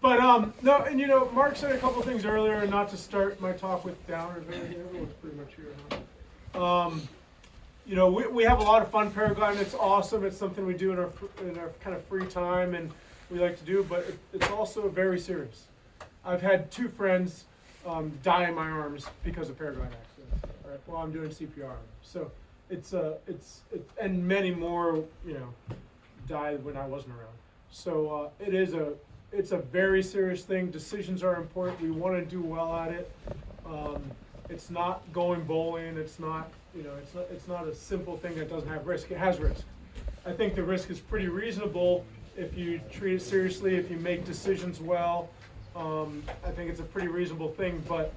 No, and Mark said a couple of things earlier, not to start my talk with downers. Everyone's pretty much here now. We have a lot of fun paragliding. It's awesome. It's something we do in our kind of free time, and we like to do. But it's also very serious. I've had 2 friends die in my arms because of paraglide accidents. Right, while I'm doing CPR. So it's and many more died when I wasn't around. So it's a very serious thing. Decisions are important. We want to do well at it. It's not going bowling. It's not it's not a simple thing that doesn't have risk. It has risk. I think the risk is pretty reasonable if you treat it seriously, if you make decisions well. I think it's a pretty reasonable thing. But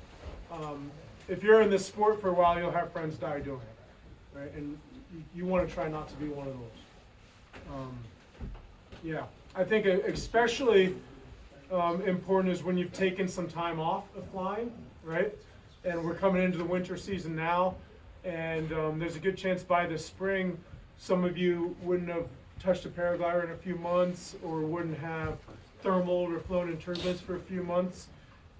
if you're in this sport for a while, you'll have friends die doing it, right? And you want to try not to be one of those. I think especially important is when you've taken some time off of flying, right? And we're coming into the winter season now, and there's a good chance by the spring some of you wouldn't have touched a paraglider in a few months, or wouldn't have thermaled or flown in turbulence for a few months.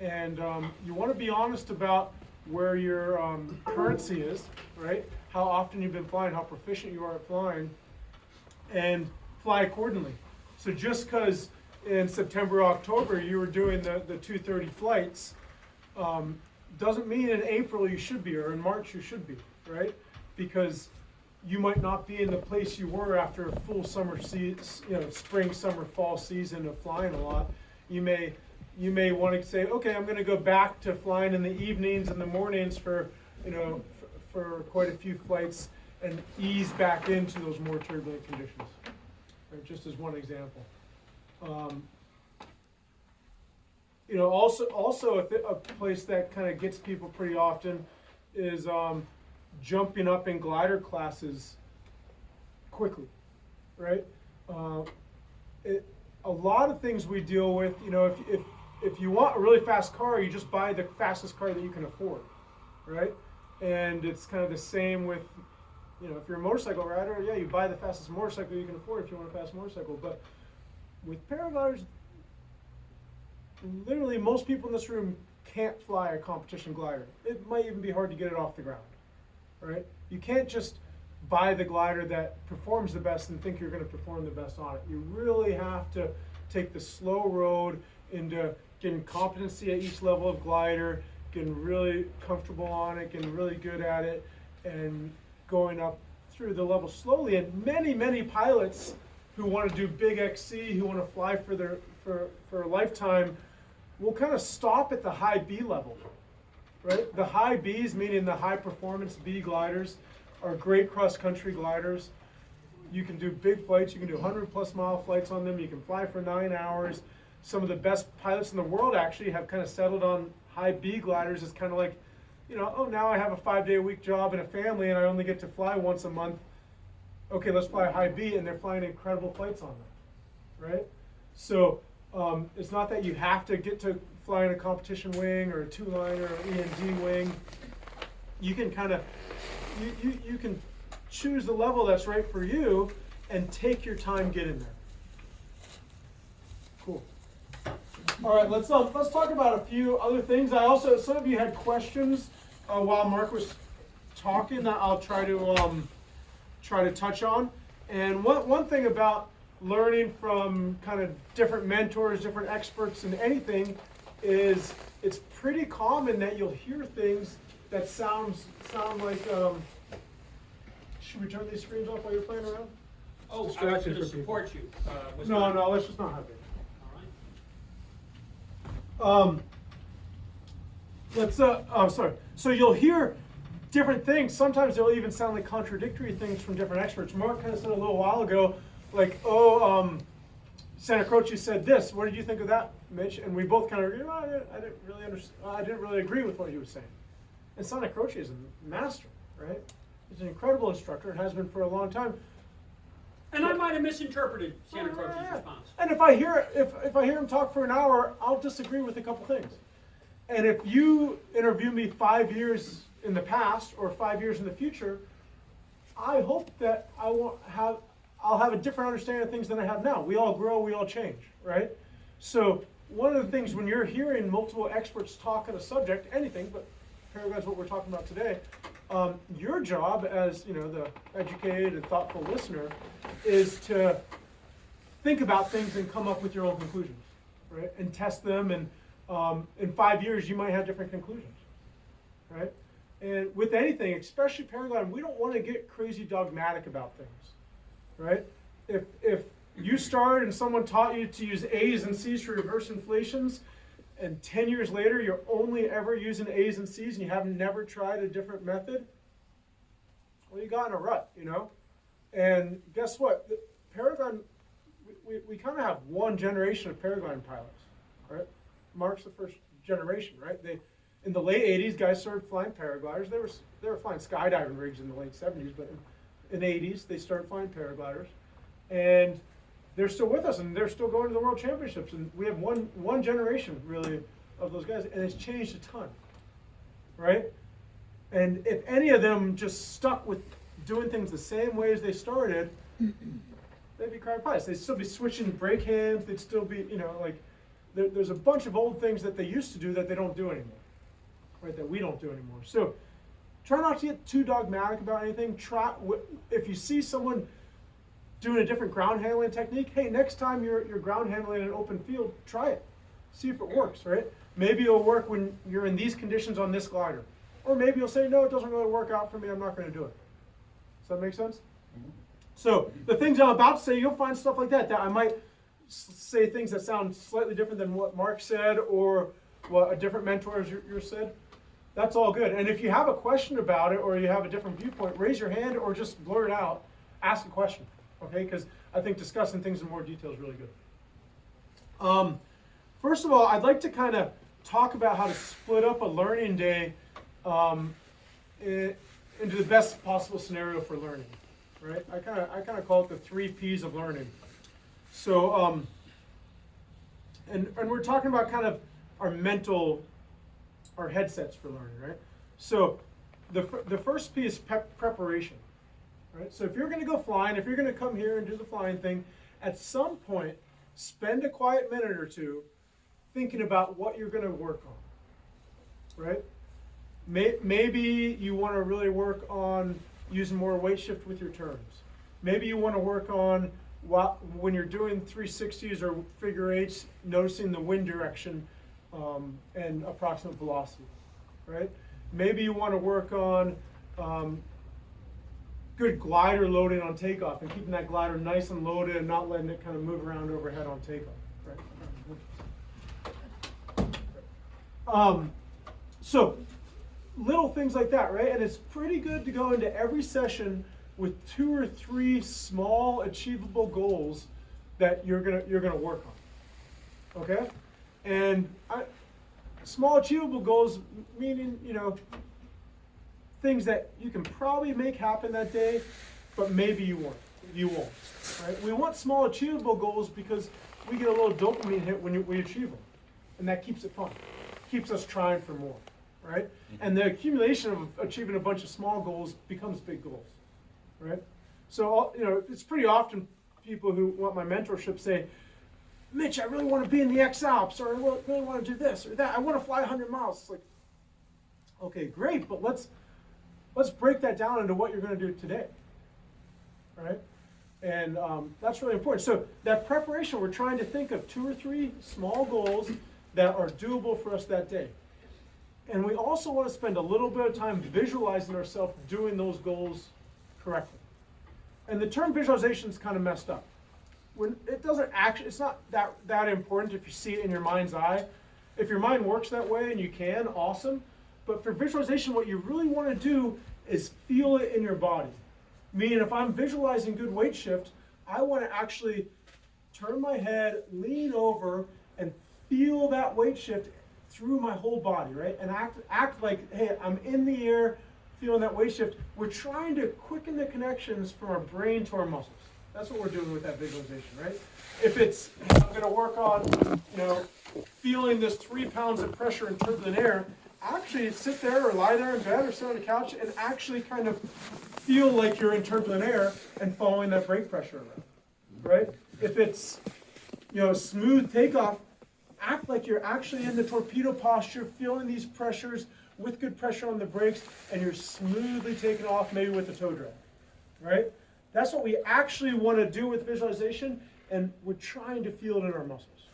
And you want to be honest about where your currency is, right? How often you've been flying, how proficient you are at flying, and fly accordingly. So just because in September, October you were doing the 230 flights, doesn't mean in April you should be, or in March you should be, right? Because you might not be in the place you were after a full summer spring, summer, fall season of flying a lot. You may want to say, okay, I'm going to go back to flying in the evenings and the mornings for quite a few flights, and ease back into those more turbulent conditions. Right, just as one example. Also a place that kind of gets people pretty often is jumping up in glider classes quickly, right? A lot of things we deal with, if you want a really fast car, you just buy the fastest car that you can afford, right? And it's kind of the same with, if you're a motorcycle rider, you buy the fastest motorcycle you can afford if you want a fast motorcycle. But with paragliders, literally most people in this room can't fly a competition glider. It might even be hard to get it off the ground, right? You can't just buy the glider that performs the best and think you're going to perform the best on it. You really have to take the slow road into getting competency at each level of glider, getting really comfortable on it, getting really good at it, and going up through the level slowly. And many pilots who want to do big XC, who want to fly for a lifetime, will kind of stop at the high B level, right? The high Bs, meaning the high performance B gliders, are great cross-country gliders. You can do big flights. You can do 100+ mile flights on them. You can fly for 9 hours. Some of the best pilots in the world actually have kind of settled on high B gliders. It's kind of like, now I have a 5-day-a-week job and a family, and I only get to fly once a month. Okay, let's fly a high B, and they're flying incredible flights on them, right? So it's not that you have to get to fly in a competition wing or a 2-liner or END wing. You can kind of, you can choose the level that's right for you and take your time getting there. Cool. All right, let's talk about a few other things. Some of you had questions while Mark was talking that I'll try to touch on. And one thing about learning from kind of different mentors, different experts in anything, is it's pretty common that you'll hear things that sound like. Should we turn these screens off while you're playing around? Oh, I was going to support you. No, let's just not have it. Sorry. So you'll hear different things. Sometimes they'll even sound like contradictory things from different experts. Mark kind of said a little while ago, like, Santa Croce said this. What did you think of that, Mitch? And we both kind of agreed. I didn't really agree with what he was saying. And Santa Croce is a master, right? He's an incredible instructor. It has been for a long time. And I might have misinterpreted Santa Croce's response. And if I hear him talk for an hour, I'll disagree with a couple things. And if you interview me 5 years in the past or 5 years in the future, I hope that I'll have a different understanding of things than I have now. We all grow, we all change, right? So one of the things when you're hearing multiple experts talk on a subject, anything, but paragliding's what we're talking about today, your job as the educated and thoughtful listener is to think about things and come up with your own conclusions, right? And test them, and in 5 years you might have different conclusions, right? And with anything, especially paragliding, we don't want to get crazy dogmatic about things, right? If you started and someone taught you to use A's and C's for reverse inflations, and 10 years later you're only ever using A's and C's and you have never tried a different method, well, you got in a rut, And guess what? The paragliding, we kind of have one generation of paragliding pilots, right? Mark's the first generation, right? In the late 80s, guys started flying paragliders. They were flying skydiving rigs in the late 70s, but in the 80s, they started flying paragliders. And they're still with us, and they're still going to the World Championships. And we have one generation, really, of those guys, and it's changed a ton, right? And if any of them just stuck with doing things the same way as they started, they'd be crowd pilots. They'd still be switching brake hands. They'd still be, there's a bunch of old things that they used to do that they don't do anymore, right? That we don't do anymore. So try not to get too dogmatic about anything. If you see someone doing a different ground handling technique, hey, next time you're ground handling in an open field, try it. See if it works, right? Maybe it'll work when you're in these conditions on this glider. Or maybe you'll say, no, it doesn't really work out for me, I'm not going to do it. Does that make sense? Mm-hmm. So the things I'm about to say, you'll find stuff like that I might say things that sound slightly different than what Mark said or what a different mentor yours said. That's all good. And if you have a question about it or you have a different viewpoint, raise your hand or just blur it out. Ask a question, okay? Because I think discussing things in more detail is really good. First of all, I'd like to kind of talk about how to split up a learning day into the best possible scenario for learning, right? I kind of call it the 3 P's of learning. So, and we're talking about kind of our headsets for learning, right? So, the first P is preparation, right? So if you're going to go flying, if you're going to come here and do the flying thing, at some point, spend a quiet minute or two thinking about what you're going to work on, right? Maybe you want to really work on using more weight shift with your turns. Maybe you want to work on when you're doing 360s or figure eights, noticing the wind direction and approximate velocity, right? Maybe you want to work on good glider loading on takeoff and keeping that glider nice and loaded and not letting it kind of move around overhead on takeoff, right? So little things like that, right? And it's pretty good to go into every session with 2 or 3 small achievable goals that you're gonna work on. Okay? And small achievable goals meaning, things that you can probably make happen that day, but maybe you won't. Right? We want small achievable goals because we get a little dopamine hit when we achieve them. And that keeps it fun. Keeps us trying for more. Right? And the accumulation of achieving a bunch of small goals becomes big goals, right? So, it's pretty often people who want my mentorship say, Mitch, I really want to be in the X-Alps, or I really want to do this or that. I want to fly 100 miles. It's like, okay, great, but let's break that down into what you're going to do today, right? And that's really important. So that preparation, we're trying to think of 2 or 3 small goals that are doable for us that day. And we also want to spend a little bit of time visualizing ourselves doing those goals correctly. And the term visualization is kind of messed up. When it doesn't actually, it's not that important if you see it in your mind's eye. If your mind works that way and you can, awesome. But for visualization, what you really want to do is feel it in your body. Meaning if I'm visualizing good weight shift, I want to actually turn my head, lean over, and feel that weight shift through my whole body, right? And act like, hey, I'm in the air, feeling that weight shift. We're trying to quicken the connections from our brain to our muscles. That's what we're doing with that visualization, right? If it's, I'm going to work on, feeling this 3 pounds of pressure in turbulent air, actually sit there or lie there in bed or sit on the couch and actually kind of feel like you're in turbulent air and following that brake pressure around, right? If it's, smooth takeoff, act like you're actually in the torpedo posture, feeling these pressures with good pressure on the brakes, and you're smoothly taking off, maybe with a toe drag, right? That's what we actually want to do with visualization, and we're trying to feel it in our muscles,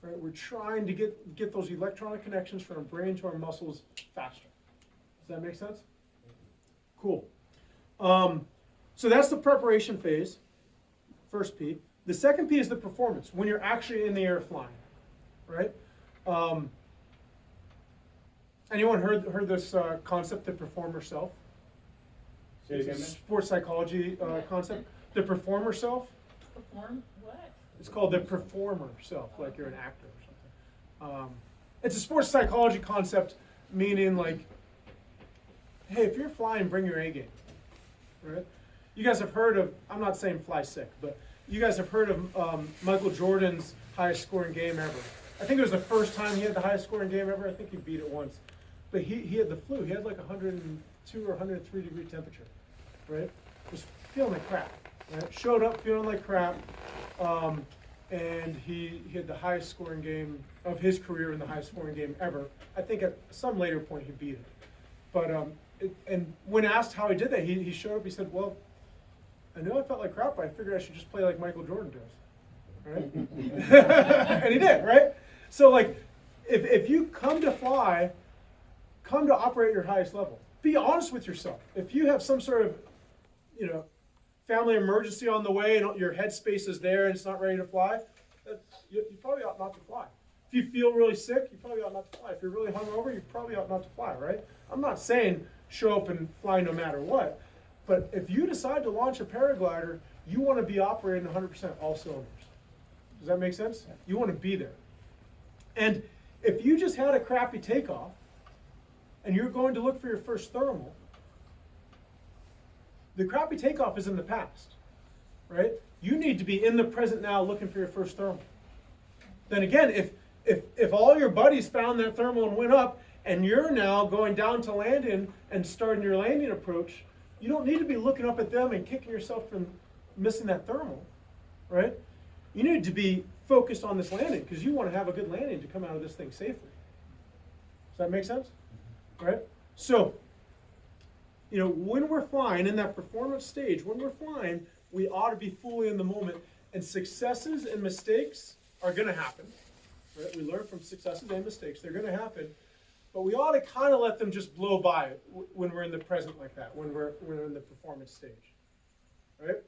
right? We're trying to get those electronic connections from our brain to our muscles faster. Does that make sense? Cool. So that's the preparation phase, first P. The second P is the performance, when you're actually in the air flying, right? Anyone heard this concept, the performer self? Say it again, It's a Mitch. sports psychology concept. The performer self. Perform what? It's called the performer self, like you're an actor or something. It's a sports psychology concept, meaning like, hey, if you're flying, bring your A game, right? You guys have heard of, I'm not saying fly sick, but you guys have heard of Michael Jordan's highest scoring game ever. I think it was the first time he had the highest scoring game ever. I think he beat it once. But he had the flu. He had like 102 or 103 degree temperature, right? Was feeling like crap, right? Showed up feeling like crap. And he had the highest scoring game of his career and the highest scoring game ever. I think at some later point he beat it. But and when asked how he did that, he showed up. He said, "Well, I know I felt like crap, but I figured I should just play like Michael Jordan does." Right? And he did, right? So like, if you come to fly, come to operate at your highest level. Be honest with yourself. If you have some sort of, family emergency on the way and your headspace is there and it's not ready to fly, you probably ought not to fly. If you feel really sick, you probably ought not to fly. If you're really hungover, you probably ought not to fly, right? I'm not saying show up and fly no matter what, but if you decide to launch a paraglider, you want to be operating 100% all cylinders. Does that make sense? You want to be there. And if you just had a crappy takeoff and you're going to look for your first thermal, the crappy takeoff is in the past, right? You need to be in the present now looking for your first thermal. Then again, if all your buddies found that thermal and went up, and you're now going down to landing and starting your landing approach, you don't need to be looking up at them and kicking yourself from missing that thermal, right? You need to be focused on this landing because you want to have a good landing to come out of this thing safely. Does that make sense? Right? So, when we're flying in that performance stage, when we're flying, we ought to be fully in the moment. And successes and mistakes are going to happen. Right? We learn from successes and mistakes. They're going to happen. But we ought to kind of let them just blow by when we're in the present like that, when we're in the performance stage. Right?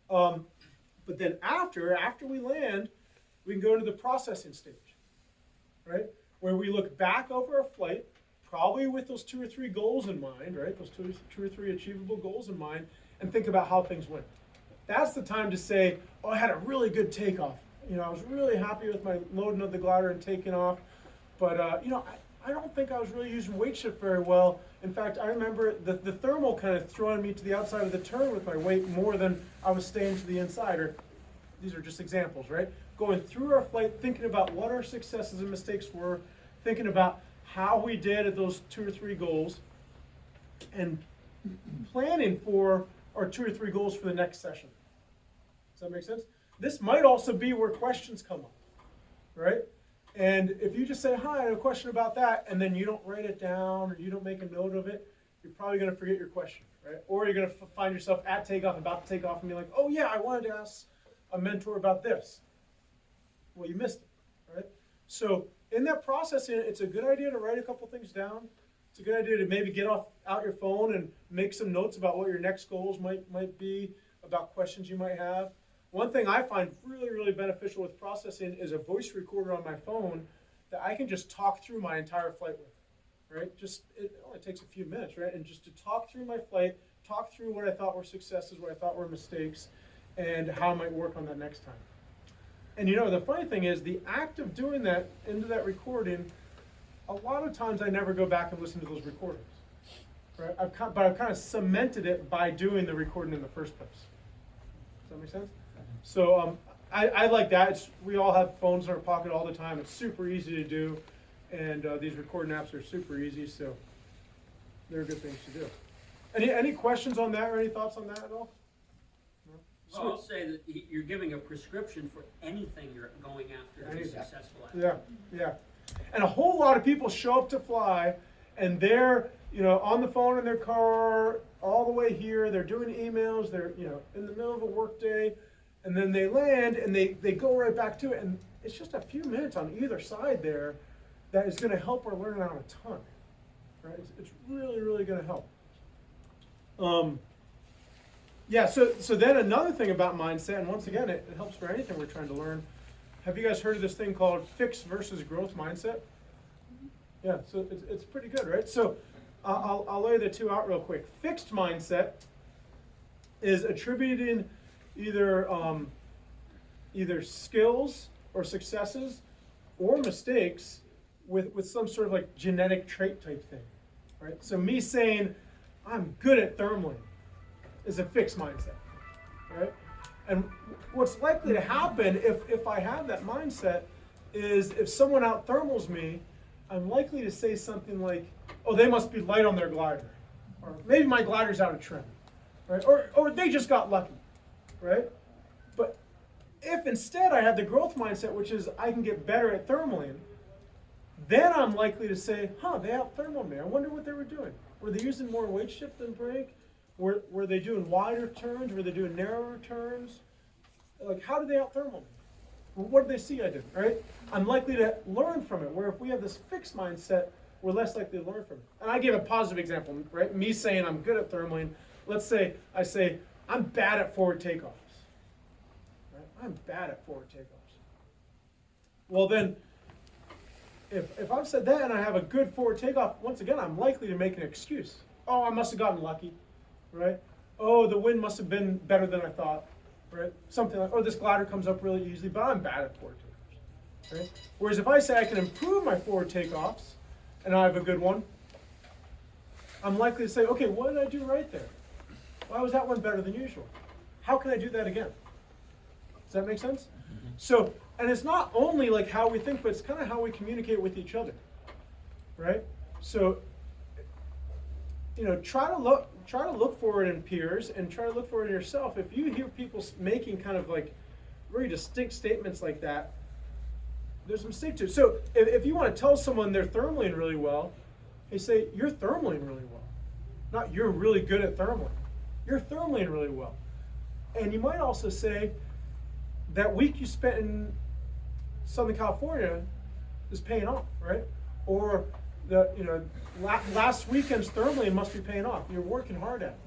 But then after we land, we can go into the processing stage. Right? Where we look back over our flight, probably with those 2 or 3 goals in mind, right? Those two or three achievable goals in mind, and think about how things went. That's the time to say, oh, I had a really good takeoff. I was really happy with my loading of the glider and taking off, but I don't think I was really using weight shift very well. In fact, I remember the thermal kind of throwing me to the outside of the turn with my weight more than I was staying to the inside. Or these are just examples, right? Going through our flight, thinking about what our successes and mistakes were, thinking about how we did at those 2 or 3 goals, and planning for our 2 or 3 goals for the next session. Does that make sense? This might also be where questions come up, right? And if you just say, hi, I have a question about that, and then you don't write it down or you don't make a note of it, you're probably going to forget your question, right? Or you're going to find yourself at takeoff, about to take off, and be like, oh yeah, I wanted to ask a mentor about this. Well, you missed it, right? So in that process, it's a good idea to write a couple things down. It's a good idea to maybe get out your phone and make some notes about what your next goals might be, about questions you might have. One thing I find really, really beneficial with processing is a voice recorder on my phone that I can just talk through my entire flight with, right? It only takes a few minutes, right? And just to talk through my flight, talk through what I thought were successes, what I thought were mistakes, and how I might work on that next time. And the funny thing is, the act of doing that into that recording, a lot of times I never go back and listen to those recordings, right? But I've kind of cemented it by doing the recording in the first place. Does that make sense? So I like that. We all have phones in our pocket all the time. It's super easy to do, and these recording apps are super easy, so they're good things to do. Any questions on that or any thoughts on that at all? No? Well, I'll say that you're giving a prescription for anything you're going after to be Anything. successful at. Yeah, yeah. And a whole lot of people show up to fly, and they're, on the phone in their car all the way here. They're doing emails. They're, in the middle of a work day, and then they land and they go right back to it. And it's just a few minutes on either side there that is going to help her learn out a ton. Right? It's really, really going to help. Yeah. So then another thing about mindset, and once again, it helps for anything we're trying to learn. Have you guys heard of this thing called fixed versus growth mindset? Yeah, so it's pretty good, right? So I'll lay the two out real quick. Fixed mindset is attributing either skills or successes or mistakes with some sort of like genetic trait type thing, right? So me saying I'm good at thermaling is a fixed mindset, right? And what's likely to happen if I have that mindset is if someone out thermals me, I'm likely to say something like, oh, they must be light on their glider. Or maybe my glider's out of trim, right? Or they just got lucky, right? But if instead I had the growth mindset, which is I can get better at thermaling, then I'm likely to say, they out thermaled me. I wonder what they were doing. Were they using more weight shift than brake? Were they doing wider turns? Were they doing narrower turns? Like, how did they out thermal me? Well, what did they see I did, right? I'm likely to learn from it, where if we have this fixed mindset, we're less likely to learn from it. And I gave a positive example, right? Me saying I'm good at thermaling. Let's say I say I'm bad at forward takeoffs. Right? I'm bad at forward takeoffs. Well then, if I've said that and I have a good forward takeoff, once again, I'm likely to make an excuse. Oh, I must have gotten lucky, right? Oh, the wind must have been better than I thought, right? Something like, oh, this glider comes up really easily, but I'm bad at forward takeoffs, right? Whereas if I say I can improve my forward takeoffs, and I have a good one, I'm likely to say, okay, what did I do right there? Why was that one better than usual? How can I do that again? Does that make sense? Mm-hmm. So, and it's not only like how we think, but it's kind of how we communicate with each other, right? So, try to look for it in peers and try to look for it in yourself. If you hear people making kind of like very distinct statements like that, there's a mistake to it. So if you want to tell someone they're thermaling really well, they say, you're thermaling really well. Not you're really good at thermaling. You're thermaling really well. And you might also say, that week you spent in Southern California is paying off, right? Or last weekend's thermaling must be paying off. You're working hard at it.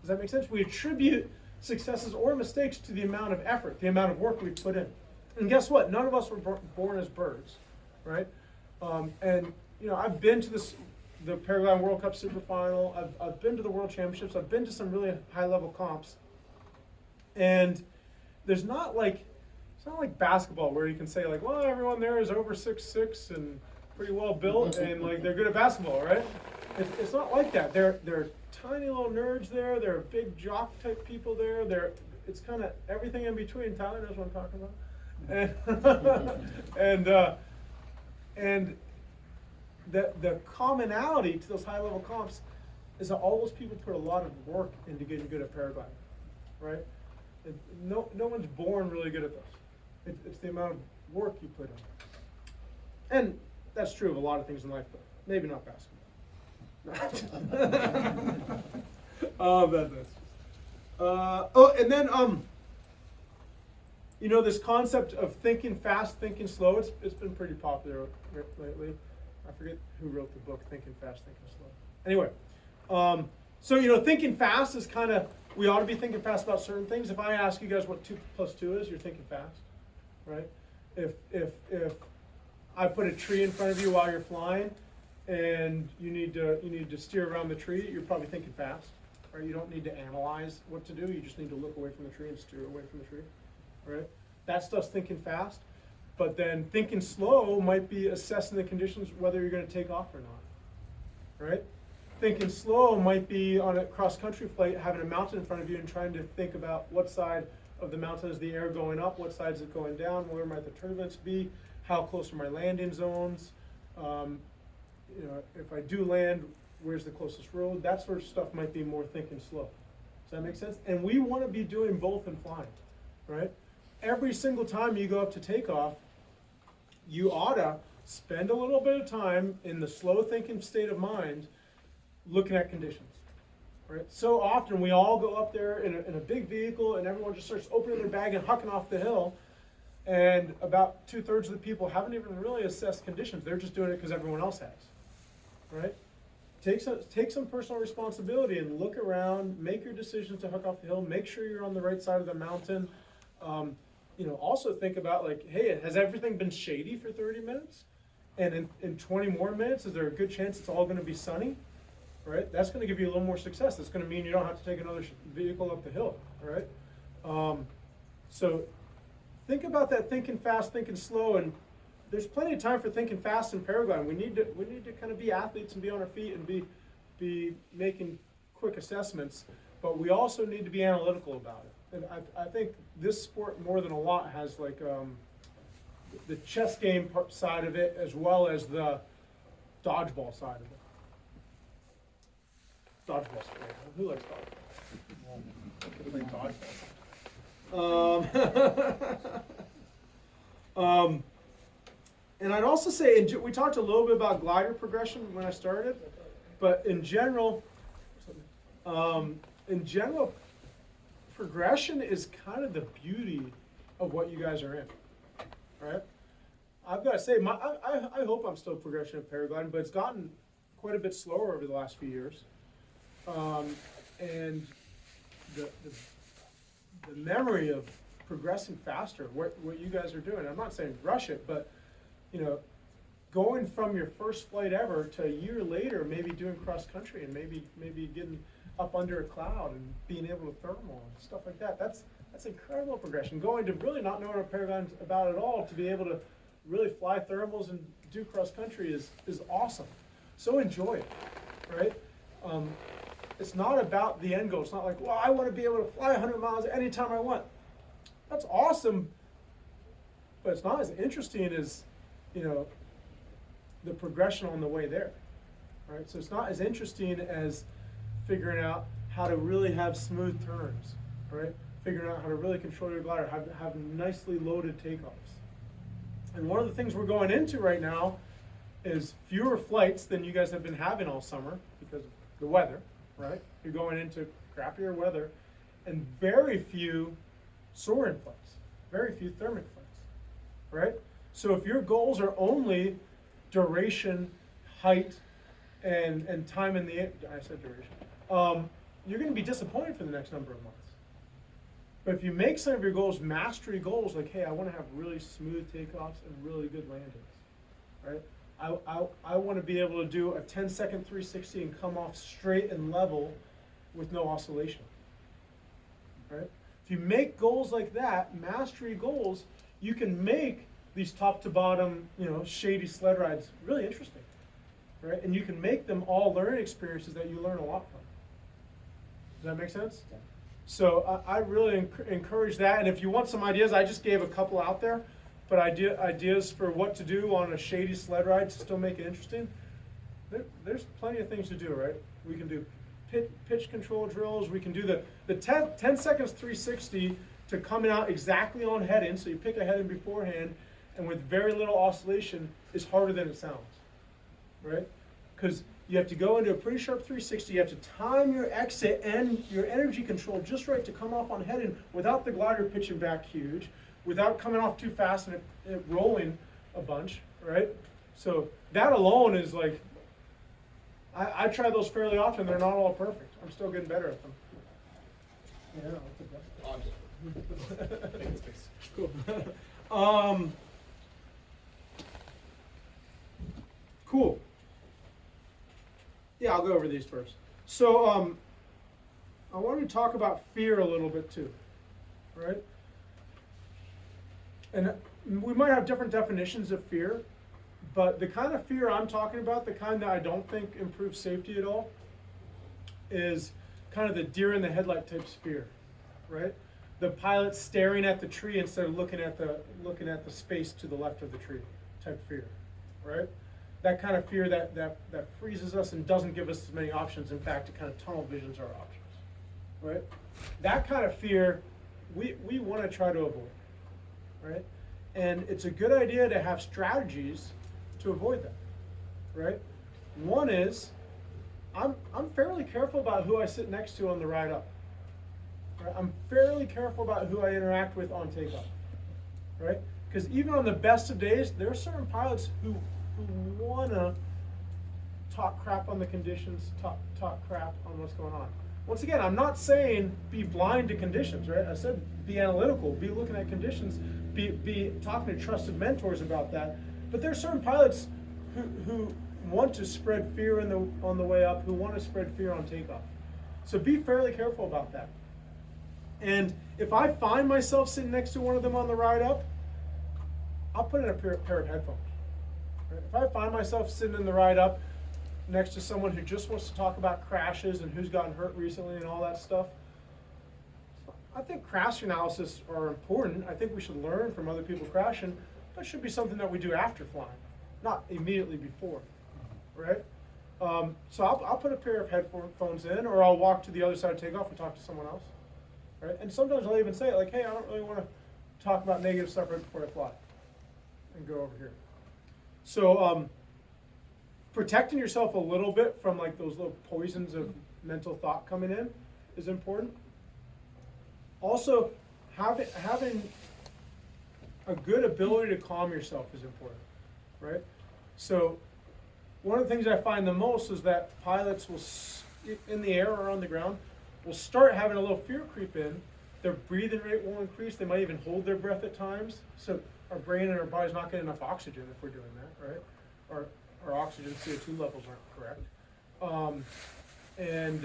Does that make sense? We attribute successes or mistakes to the amount of effort, the amount of work we've put in. And guess what? None of us were born as birds, right? I've been to the Paragliding World Cup Super Final. I've been to the World Championships. I've been to some really high-level comps. And it's not like basketball where you can say like, well, everyone there is over 6'6" and pretty well built and like they're good at basketball, right? It's not like that. They're tiny little nerds there. There are big jock type people there. It's kind of everything in between. Tyler knows what I'm talking about. And the commonality to those high level comps is that all those people put a lot of work into getting good at paragliding, right? No one's born really good at those. It's the amount of work you put in. And that's true of a lot of things in life, but maybe not basketball. And then this concept of thinking fast, thinking slow. It's been pretty popular lately. I forget who wrote the book, Thinking Fast, Thinking Slow. Anyway, so thinking fast is kind of, we ought to be thinking fast about certain things. If I ask you guys what 2 + 2 is, you're thinking fast, right? If I put a tree in front of you while you're flying, and you need to steer around the tree, you're probably thinking fast, right? You don't need to analyze what to do. You just need to look away from the tree and steer away from the tree, right? That stuff's thinking fast. But then thinking slow might be assessing the conditions, whether you're going to take off or not, right? Thinking slow might be on a cross-country flight, having a mountain in front of you and trying to think about what side of the mountain is the air going up, what side is it going down, where might the turbulence be, how close are my landing zones, if I do land, where's the closest road? That sort of stuff might be more thinking slow. Does that make sense? And we want to be doing both in flying, right? Every single time you go up to takeoff, you ought to spend a little bit of time in the slow thinking state of mind looking at conditions. Right? So often we all go up there in a big vehicle and everyone just starts opening their bag and hucking off the hill. And about 2/3 of the people haven't even really assessed conditions. They're just doing it because everyone else has. Right? Take some personal responsibility and look around, make your decision to huck off the hill, make sure you're on the right side of the mountain. Also think about like, hey, has everything been shady for 30 minutes? And in 20 more minutes, is there a good chance it's all going to be sunny? Right? That's going to give you a little more success. That's going to mean you don't have to take another vehicle up the hill. Right? So think about that thinking fast, thinking slow, and there's plenty of time for thinking fast in paragliding. We need to kind of be athletes and be on our feet and be making quick assessments, but we also need to be analytical about it. And I think this sport more than a lot has like the chess game side of it as well as the dodgeball side of it. Dodgeball. Who likes dodgeball? And I'd also say, we talked a little bit about glider progression when I started, but in general, progression is kind of the beauty of what you guys are in, right? I've got to say, I hope I'm still progressing in paragliding, but it's gotten quite a bit slower over the last few years. And the memory of progressing faster, what you guys are doing, I'm not saying rush it, but going from your first flight ever to a year later, maybe doing cross country and maybe getting up under a cloud and being able to thermal and stuff like that. That's incredible progression. Going to really not know what a paragliding's about at all to be able to really fly thermals and do cross country is awesome. So enjoy it, right? It's not about the end goal. It's not like, well, I want to be able to fly 100 miles anytime I want. That's awesome, but it's not as interesting as, the progression on the way there, right? So it's not as interesting as figuring out how to really have smooth turns, right? Figuring out how to really control your glider, have nicely loaded takeoffs. And one of the things we're going into right now is fewer flights than you guys have been having all summer because of the weather, right? You're going into crappier weather and very few soaring flights, very few thermic flights, right? So if your goals are only duration, height, and time in the air, I said duration, you're going to be disappointed for the next number of months. But if you make some of your goals mastery goals, like, hey, I want to have really smooth takeoffs and really good landings, right? I want to be able to do a 10-second 360 and come off straight and level with no oscillation, right? If you make goals like that, mastery goals, you can make these top to bottom, shady sled rides really interesting, right? And you can make them all learning experiences that you learn a lot from. Does that make sense? Yeah. So I really encourage that. And if you want some ideas, I just gave a couple out there, but ideas for what to do on a shady sled ride to still make it interesting. There's plenty of things to do, right? We can do pitch control drills. We can do the 10 seconds 360 to coming out exactly on head-in. So you pick a head-in beforehand, and with very little oscillation is harder than it sounds, right? Because you have to go into a pretty sharp 360. You have to time your exit and your energy control just right to come off on head-in without the glider pitching back huge, without coming off too fast and it rolling a bunch, right? So that alone is like, I try those fairly often. They're not all perfect. I'm still getting better at them. Yeah, cool. Cool. Yeah, I'll go over these first. So I wanted to talk about fear a little bit too, right? And we might have different definitions of fear, but the kind of fear I'm talking about, the kind that I don't think improves safety at all, is kind of the deer in the headlight type fear, right? The pilot staring at the tree instead of looking at the space to the left of the tree type fear, right? That kind of fear that freezes us and doesn't give us as many options. In fact, it kind of tunnel visions our options, right? That kind of fear, we want to try to avoid, right? And it's a good idea to have strategies to avoid that, right? One is, I'm fairly careful about who I sit next to on the ride up. Right? I'm fairly careful about who I interact with on takeoff, right? Because even on the best of days, there are certain pilots who wanna talk crap on the conditions, talk crap on what's going on. Once again, I'm not saying be blind to conditions, right? I said be analytical, be looking at conditions, be talking to trusted mentors about that. But there are certain pilots who want to spread fear on the way up, who want to spread fear on takeoff. So be fairly careful about that. And if I find myself sitting next to one of them on the ride up, I'll put in a pair of headphones. Right? If I find myself sitting in the ride up next to someone who just wants to talk about crashes and who's gotten hurt recently and all that stuff, I think crash analysis are important. I think we should learn from other people crashing, but it should be something that we do after flying, not immediately before, right? So I'll put a pair of headphones in, or I'll walk to the other side of takeoff and talk to someone else, right? And sometimes I'll even say, like, hey, I don't really want to talk about negative stuff right before I fly, and go over here. So protecting yourself a little bit from like those little poisons of mental thought coming in is important. Also, having a good ability to calm yourself is important, right? So one of the things I find the most is that pilots will, in the air or on the ground, will start having a little fear creep in. Their breathing rate will increase. They might even hold their breath at times. So our brain and our body's not getting enough oxygen if we're doing that, right? Our oxygen CO2 levels aren't correct. And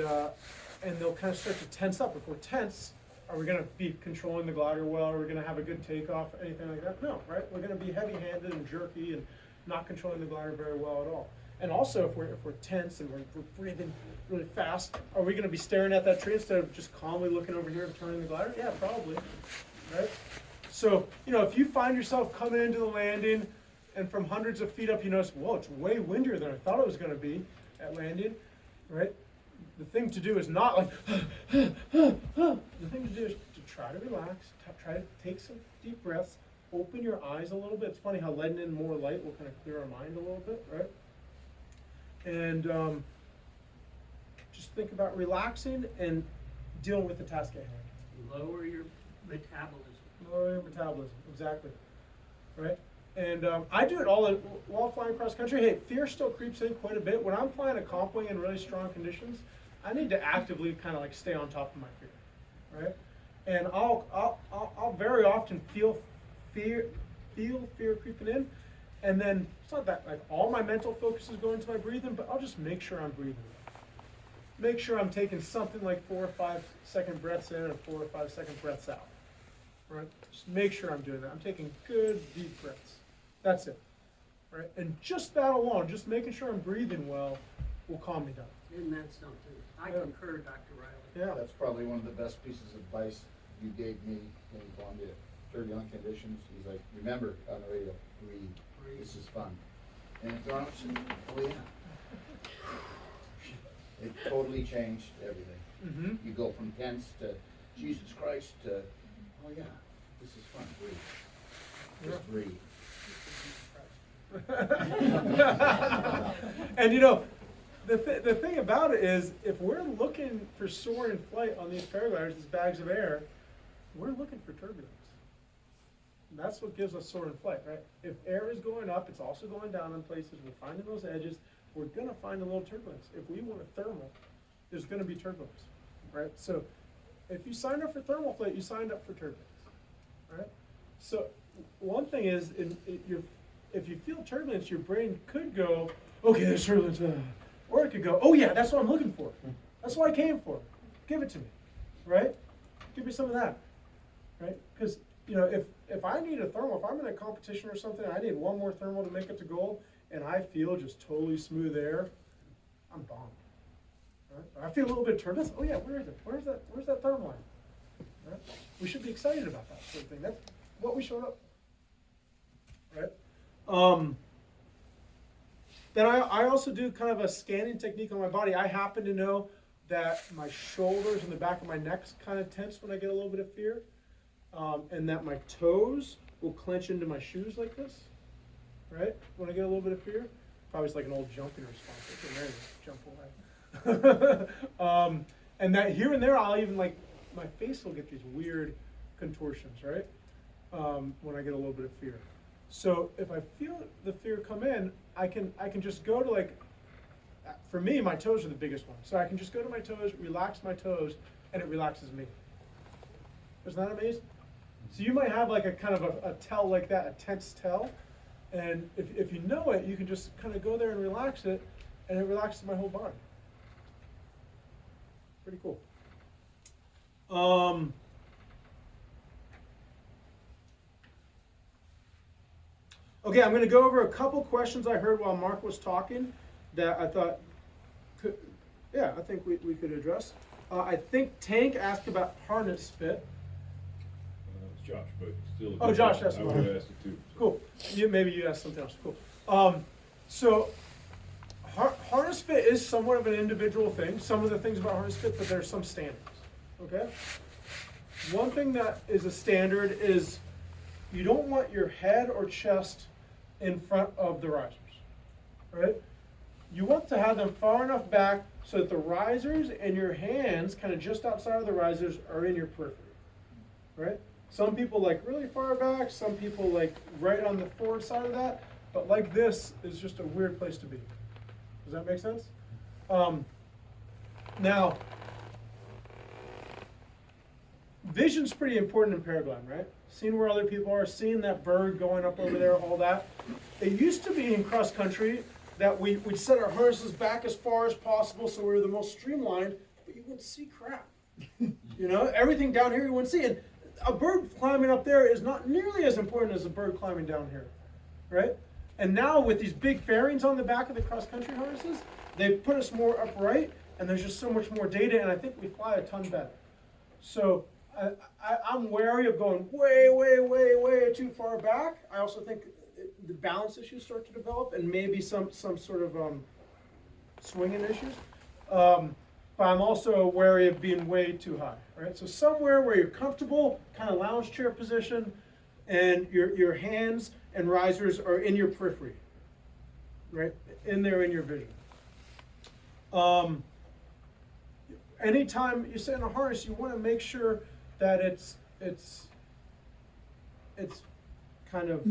they'll kind of start to tense up. If we're tense, are we going to be controlling the glider well? Are we going to have a good takeoff? Anything like that? No, right? We're going to be heavy-handed and jerky and not controlling the glider very well at all. And also, if we're tense and we're breathing really fast, are we going to be staring at that tree instead of just calmly looking over here and turning the glider? Yeah, probably, right? So, if you find yourself coming into the landing and from hundreds of feet up, you notice, whoa, it's way windier than I thought it was going to be at landing, right? The thing to do is not like, the thing to do is to try to relax, try to take some deep breaths, open your eyes a little bit. It's funny how letting in more light will kind of clear our mind a little bit, right? And just think about relaxing and dealing with the task at hand. Lower your metabolism. Lower your metabolism, exactly, right? And I do it all while flying cross country. Hey, fear still creeps in quite a bit. When I'm flying a comp wing in really strong conditions, I need to actively kind of like stay on top of my fear, right? And I'll very often feel fear creeping in, and then it's not that like all my mental focus is going to my breathing, but I'll just make sure I'm breathing. Make sure I'm taking something like 4 or 5 second breaths in and 4 or 5 second breaths out, right? Just make sure I'm doing that. I'm taking good deep breaths. That's it, right? And just that alone, just making sure I'm breathing well, will calm me down. Isn't that something? I Yeah. concur, Dr. Riley. Yeah. That's probably one of the best pieces of advice you gave me in Columbia. Turbulent conditions, he's like, remember on the radio, breathe, this is fun. And if they're honest, oh yeah. It totally changed everything. Mm-hmm. You go from tense to Jesus Christ to, oh yeah, this is fun, breathe. Just breathe. And the thing about it is, if we're looking for soaring flight on these paragliders, these bags of air, we're looking for turbulence. And that's what gives us soaring flight, right? If air is going up, it's also going down in places. We're finding those edges. We're going to find a little turbulence. If we want a thermal, there's going to be turbulence, right? So if you signed up for thermal flight, you signed up for turbulence, right? So one thing is, if you feel turbulence, your brain could go, okay, there's turbulence, or it could go, oh yeah, that's what I'm looking for. That's what I came for. Give it to me, right? Give me some of that, right? Because if I need a thermal, if I'm in a competition or something, I need one more thermal to make it to gold, and I feel just totally smooth air, I'm bombed. Right? I feel a little bit of turbulence. Oh yeah, where is it? Where's that thermal line? Right? We should be excited about that sort of thing. That's what we showed up. Right? Then I also do kind of a scanning technique on my body. I happen to know that my shoulders and the back of my neck's kind of tense when I get a little bit of fear, and that my toes will clench into my shoes like this, right? When I get a little bit of fear, probably it's like an old jumping response. Okay, there you go, jump away. And that here and there, I'll even like my face will get these weird contortions, right? When I get a little bit of fear. So if I feel the fear come in, I can just go to like, for me, my toes are the biggest one. So I can just go to my toes, relax my toes, and it relaxes me. Isn't that amazing? So you might have like a kind of a tell like that, a tense tell. And if you know it, you can just kind of go there and relax it, and it relaxes my whole body. Pretty cool. Okay, I'm going to go over a couple questions I heard while Mark was talking that I thought I think we could address. I think Tank asked about harness fit. It's Josh, but still. Oh, Josh asked I about would it. have asked it too. So. Cool. Maybe you asked something else. Cool. So harness fit is somewhat of an individual thing. Some of the things about harness fit, but there's some standards. Okay. One thing that is a standard is you don't want your head or chest in front of the risers, right? You want to have them far enough back so that the risers and your hands kind of just outside of the risers are in your periphery, right? Some people like really far back, some people like right on the forward side of that, but like this is just a weird place to be. Does that make sense? Now, vision's pretty important in paragliding, right? Seeing where other people are, seeing that bird going up over there, all that. It used to be in cross country that we'd set our harnesses back as far as possible so we were the most streamlined, but you wouldn't see crap. You know, everything down here you wouldn't see. And a bird climbing up there is not nearly as important as a bird climbing down here, right? And now with these big fairings on the back of the cross country harnesses, they put us more upright, and there's just so much more data, and I think we fly a ton better. So I'm wary of going way too far back. I also think the balance issues start to develop, and maybe some sort of swinging issues. But I'm also wary of being way too high, right? So somewhere where you're comfortable, kind of lounge chair position, and your hands and risers are in your periphery, right? In there in your vision. Anytime you sit in a harness, you want to make sure that it's kind of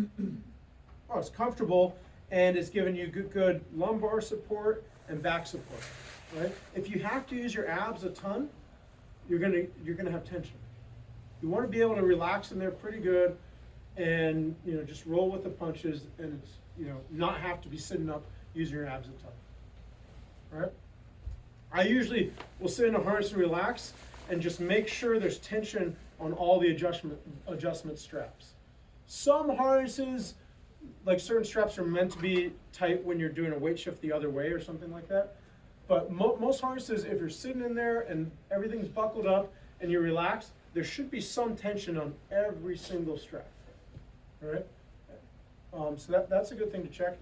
it's comfortable and it's giving you good lumbar support and back support, right? If you have to use your abs a ton, you're gonna have tension. You want to be able to relax in there pretty good, and just roll with the punches, and it's not have to be sitting up using your abs a ton, right? I usually will sit in a harness and relax and just make sure there's tension on all the adjustment straps. Some harnesses, like certain straps, are meant to be tight when you're doing a weight shift the other way or something like that. But most harnesses, if you're sitting in there and everything's buckled up and you relax, there should be some tension on every single strap. All right? So that's a good thing to check.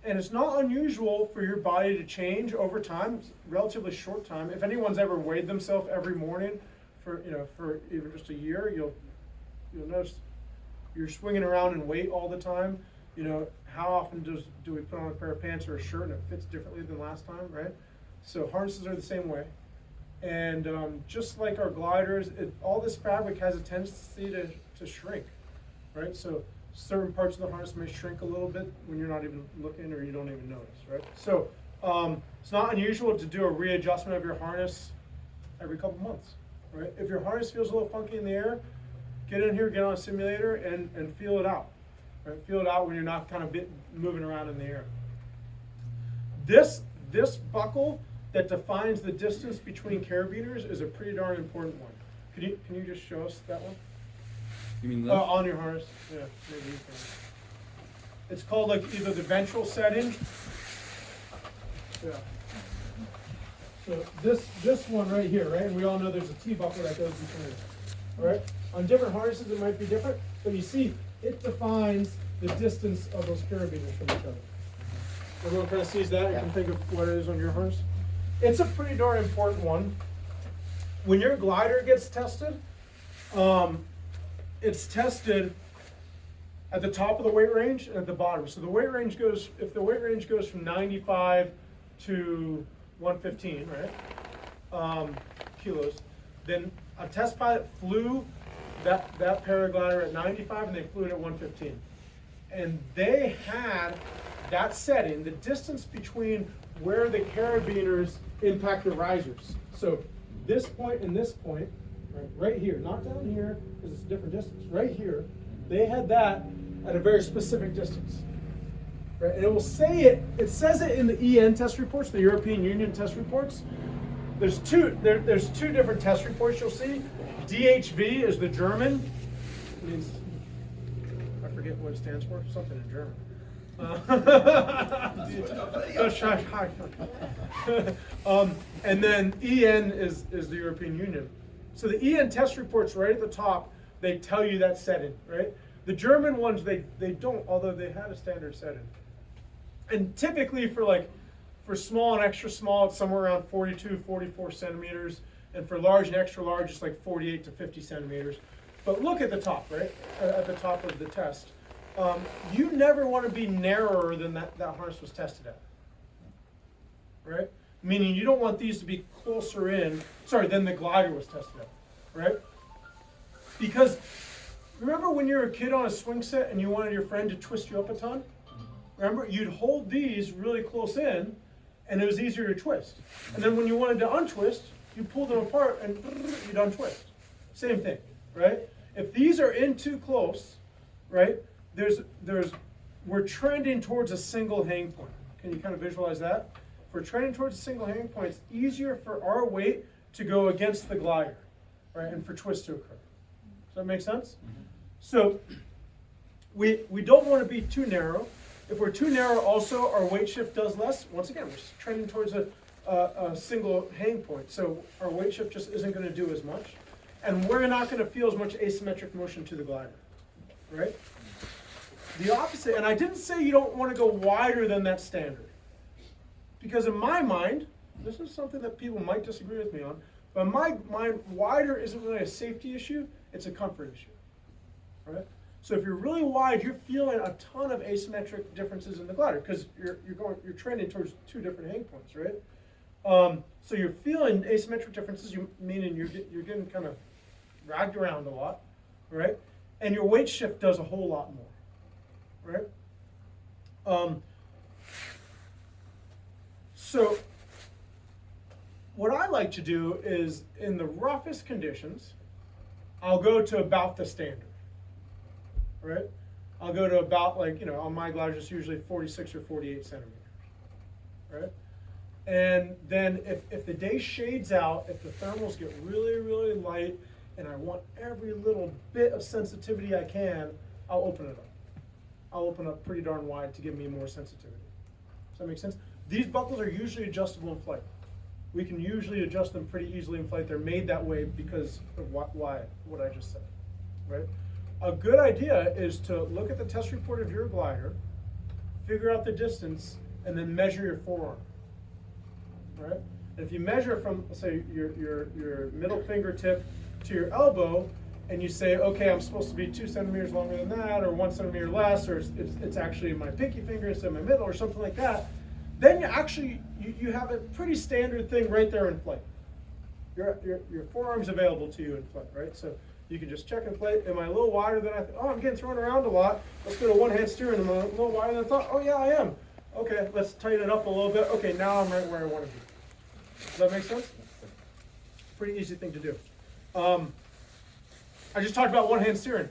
And it's not unusual for your body to change over time, it's a relatively short time. If anyone's ever weighed themselves every morning for even just a year, you'll notice you're swinging around in weight all the time. How often do we put on a pair of pants or a shirt and it fits differently than last time, right? So harnesses are the same way. And just like our gliders, all this fabric has a tendency to shrink, right? So certain parts of the harness may shrink a little bit when you're not even looking or you don't even notice, right? So it's not unusual to do a readjustment of your harness every couple months, right? If your harness feels a little funky in the air, get in here, get on a simulator, and feel it out, right? Feel it out when you're not kind of moving around in the air. This buckle that defines the distance between carabiners is a pretty darn important one. Can you just show us that one? You mean left? On your harness, yeah, maybe you can. It's called like either the ventral setting. Yeah. So this one right here, right? And we all know there's a T-buckle that goes between it. All right? On different harnesses it might be different, but you see, it defines the distance of those carabiners from each other. Everyone kind of sees that? You can think of what it is on your harness? it's a pretty darn important one. When your glider gets tested, it's tested at the top of the weight range and at the bottom. So the weight range goes, if the weight range goes from 95 to 115, right, kilos, then a test pilot flew that paraglider at 95 and they flew it at 115. And they had that setting, the distance between where the carabiners impact the risers. So this point and this point, right here, not down here, because it's a different distance, right here, they had that at a very specific distance. Right? And it will say it says it in the EN test reports, the European Union test reports. There's two different test reports you'll see. DHV is the German, it means, I forget what it stands for, something in German. And then EN is the European Union. So the EN test reports right at the top, they tell you that setting, right? The German ones, they don't, although they had a standard setting. And typically for small and extra small, it's somewhere around 42, 44 centimeters. And for large and extra large, it's like 48 to 50 centimeters. But look at the top, right? At the top of the test. You never want to be narrower than that harness was tested at, right? Meaning you don't want these to be closer in, than the glider was tested at, right? Because remember when you were a kid on a swing set and you wanted your friend to twist you up a ton? Remember, you'd hold these really close in and it was easier to twist. And then when you wanted to untwist, you pull them apart and you'd untwist. Same thing, right? If these are in too close, right, we're trending towards a single hang point. Can you kind of visualize that? If we're trending towards a single hang point, it's easier for our weight to go against the glider, right, and for twists to occur. Does that make sense? Mm-hmm. So we don't want to be too narrow. If we're too narrow, also our weight shift does less. Once again, we're trending towards a single hang point, so our weight shift just isn't going to do as much, and we're not going to feel as much asymmetric motion to the glider, right? The opposite, and I didn't say you don't want to go wider than that standard, because in my mind, this is something that people might disagree with me on, but in my mind, wider isn't really a safety issue, it's a comfort issue, right? So if you're really wide, you're feeling a ton of asymmetric differences in the glider, because you're trending towards two different hang points, right? So you're feeling asymmetric differences, meaning you're getting kind of dragged around a lot, right? And your weight shift does a whole lot more, right? So what I like to do is, in the roughest conditions, I'll go to about the standard, right? I'll go to about, on my gliders, it's usually 46 or 48 centimeters, right? And then if the day shades out, if the thermals get really, really light, and I want every little bit of sensitivity I can, I'll open it up. I'll open up pretty darn wide to give me more sensitivity. Does that make sense? These buckles are usually adjustable in flight. We can usually adjust them pretty easily in flight. They're made that way because of what I just said, right? A good idea is to look at the test report of your glider, figure out the distance, and then measure your forearm. Right? And if you measure from, say, your middle fingertip to your elbow, and you say, okay, I'm supposed to be 2 centimeters longer than that, or 1 centimeter less, or it's actually my pinky finger instead of my middle, or something like that, then you have a pretty standard thing right there in flight. Your forearm's available to you in flight, right? So you can just check in flight. Am I a little wider than I thought? Oh, I'm getting thrown around a lot. Let's go to one-hand steering. Am I a little wider than I thought? Oh, yeah, I am. Okay, let's tighten it up a little bit. Okay, now I'm right where I want to be. Does that make sense? Pretty easy thing to do. I just talked about one-hand steering.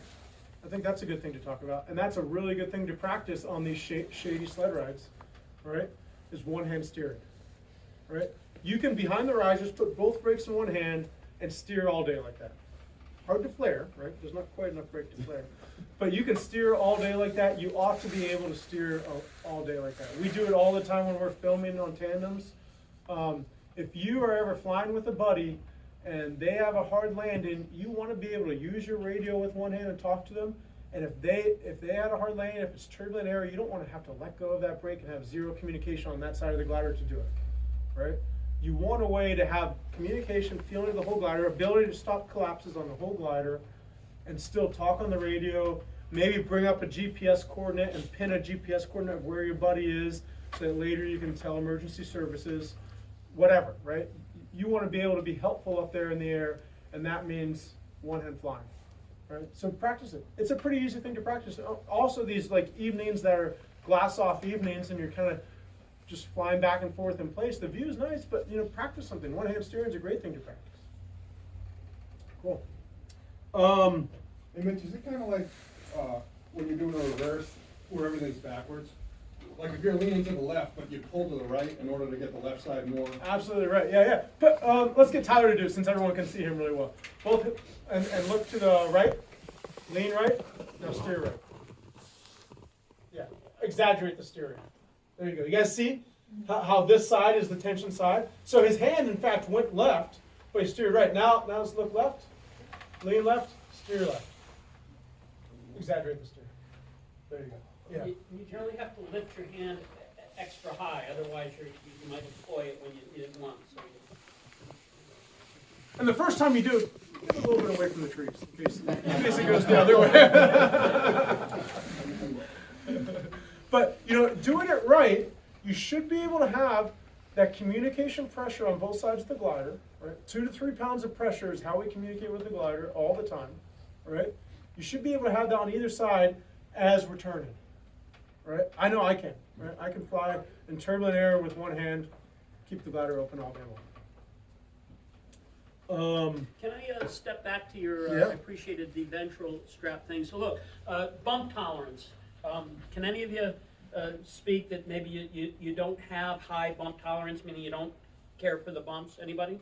I think that's a good thing to talk about. And that's a really good thing to practice on these shady sled rides, right? Is one-hand steering, right? You can, behind the risers, put both brakes in one hand and steer all day like that. Hard to flare, right? There's not quite enough brake to flare. But you can steer all day like that. You ought to be able to steer all day like that. We do it all the time when we're filming on tandems. If you are ever flying with a buddy and they have a hard landing, you want to be able to use your radio with one hand and talk to them. And if they had a hard landing, if it's turbulent air, you don't want to have to let go of that brake and have zero communication on that side of the glider to do it, right? You want a way to have communication, feeling of the whole glider, ability to stop collapses on the whole glider, and still talk on the radio, maybe bring up a GPS coordinate and pin a GPS coordinate of where your buddy is, so that later you can tell emergency services, whatever, right? You want to be able to be helpful up there in the air, and that means one hand flying, right? So practice it. It's a pretty easy thing to practice. Also, these like evenings that are glass off evenings, and you're kind of just flying back and forth in place. The view is nice, but practice something. One hand steering is a great thing to practice. Cool. Hey Mitch, is it kind of like when you're doing a reverse where everything's backwards? Like if you're leaning to the left, but you pull to the right in order to get the left side more. Absolutely right. Yeah. But let's get Tyler to do it since everyone can see him really well. Both and look to the right. Lean right. Now steer right. Yeah. Exaggerate the steering. There you go. You guys see how this side is the tension side? So his hand, in fact, went left, but he steered right. Now let's look left. Lean left. Steer left. Exaggerate the steer. There you go. Yeah. You generally have to lift your hand extra high, otherwise you might deploy it when you didn't want. So And the first time you do it, get a little bit away from the trees in case it goes the other way. But doing it right, you should be able to have that communication pressure on both sides of the glider. Right, 2 to 3 pounds of pressure is how we communicate with the glider all the time. Right, you should be able to have that on either side as we're turning. Right, I know I can. Right, I can fly in turbulent air with one hand, keep the glider open all day long. can I step back to your, Yeah. I appreciated the ventral strap thing. So look, bump tolerance. Can any of you speak that maybe you don't have high bump tolerance, meaning you don't care for the bumps? Anybody?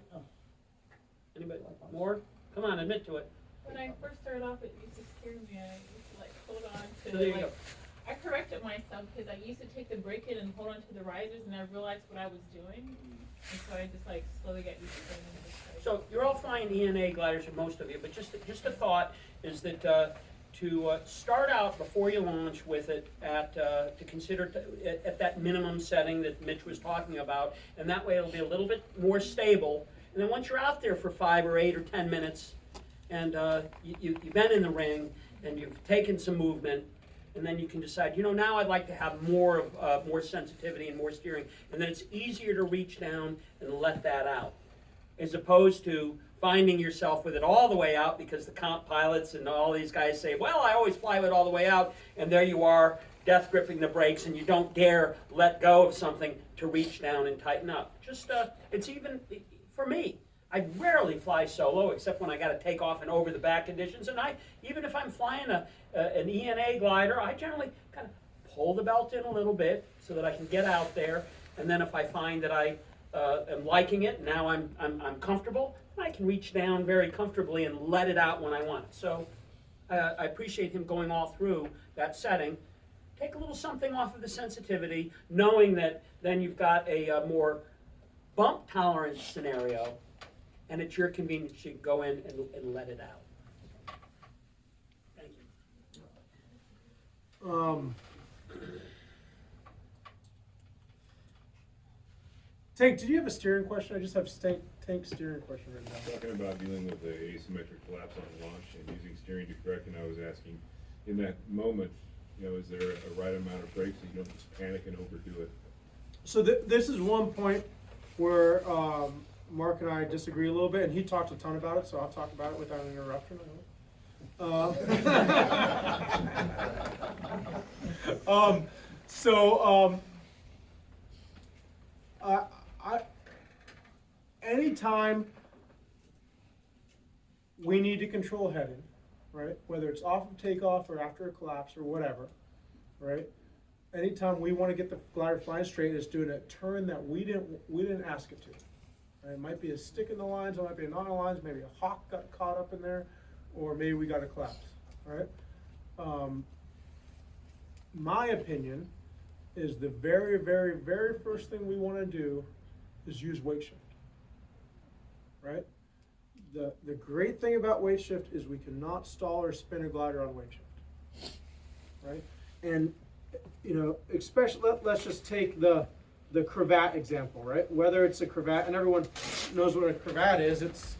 Anybody? More? Come on, admit to it. When I first started off, it used to scare me. I used to like hold on So to there you like. go. I corrected myself because I used to take the brake in and hold on to the risers, and I realized what I was doing, and so I just like slowly got used to it. So you're all flying ENA gliders, or most of you, but just a thought is that to start out before you launch with it to consider at that minimum setting that Mitch was talking about, and that way it'll be a little bit more stable. And then once you're out there for 5 or 8 or 10 minutes, and you've been in the ring and you've taken some movement, and then you can decide, now I'd like to have more sensitivity and more steering, and then it's easier to reach down and let that out, as opposed to finding yourself with it all the way out because the comp pilots and all these guys say, well, I always fly with it all the way out, and there you are, death gripping the brakes, and you don't dare let go of something to reach down and tighten up. Just, it's even, for me, I rarely fly solo except when I got to take off in over the back conditions, and even if I'm flying an ENA glider, I generally kind of pull the belt in a little bit so that I can get out there, and then if I find that I am liking it, now I'm comfortable, I can reach down very comfortably and let it out when I want it. So I appreciate him going all through that setting. Take a little something off of the sensitivity, knowing that then you've got a more bump tolerance scenario, and at your convenience you can go in and let it out. Thank you. Tank, did you have a steering question? I just have Tank steering question right now. Talking about dealing with the asymmetric collapse on launch and using steering to correct, and I was asking, in that moment, is there a right amount of brakes so you don't just panic and overdo it? So this is one point where Mark and I disagree a little bit, and he talked a ton about it, so I'll talk about it without an interruption. Anytime we need to control heading, right? Whether it's off of takeoff or after a collapse or whatever, right? Anytime we want to get the glider flying straight, it's doing a turn that we didn't ask it to. Right? It might be a stick in the lines, it might be a knot in the lines, maybe a hawk got caught up in there, or maybe we got a collapse. Right? My opinion is the very, very, very first thing we want to do is use weight shift. Right? The great thing about weight shift is we cannot stall or spin a glider on weight shift. Right? And especially let's just take the the cravat example, right? Whether it's a cravat, and everyone knows what a cravat is, it's,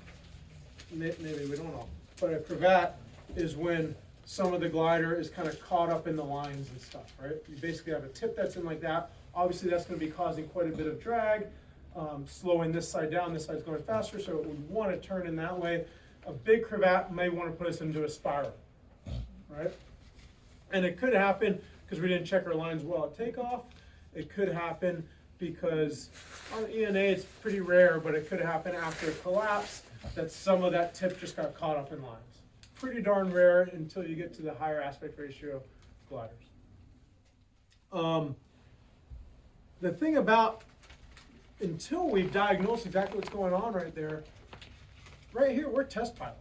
maybe we don't know, but a cravat is when some of the glider is kind of caught up in the lines and stuff, right? You basically have a tip that's in like that. Obviously, that's going to be causing quite a bit of drag, slowing this side down, this side's going faster, so we want to turn in that way. A big cravat may want to put us into a spiral, right? And it could happen because we didn't check our lines well at takeoff. It could happen because on ENA it's pretty rare, but it could happen after a collapse that some of that tip just got caught up in lines. Pretty darn rare until you get to the higher aspect ratio gliders. The thing about, until we've diagnosed exactly what's going on right there, right here, we're test pilots.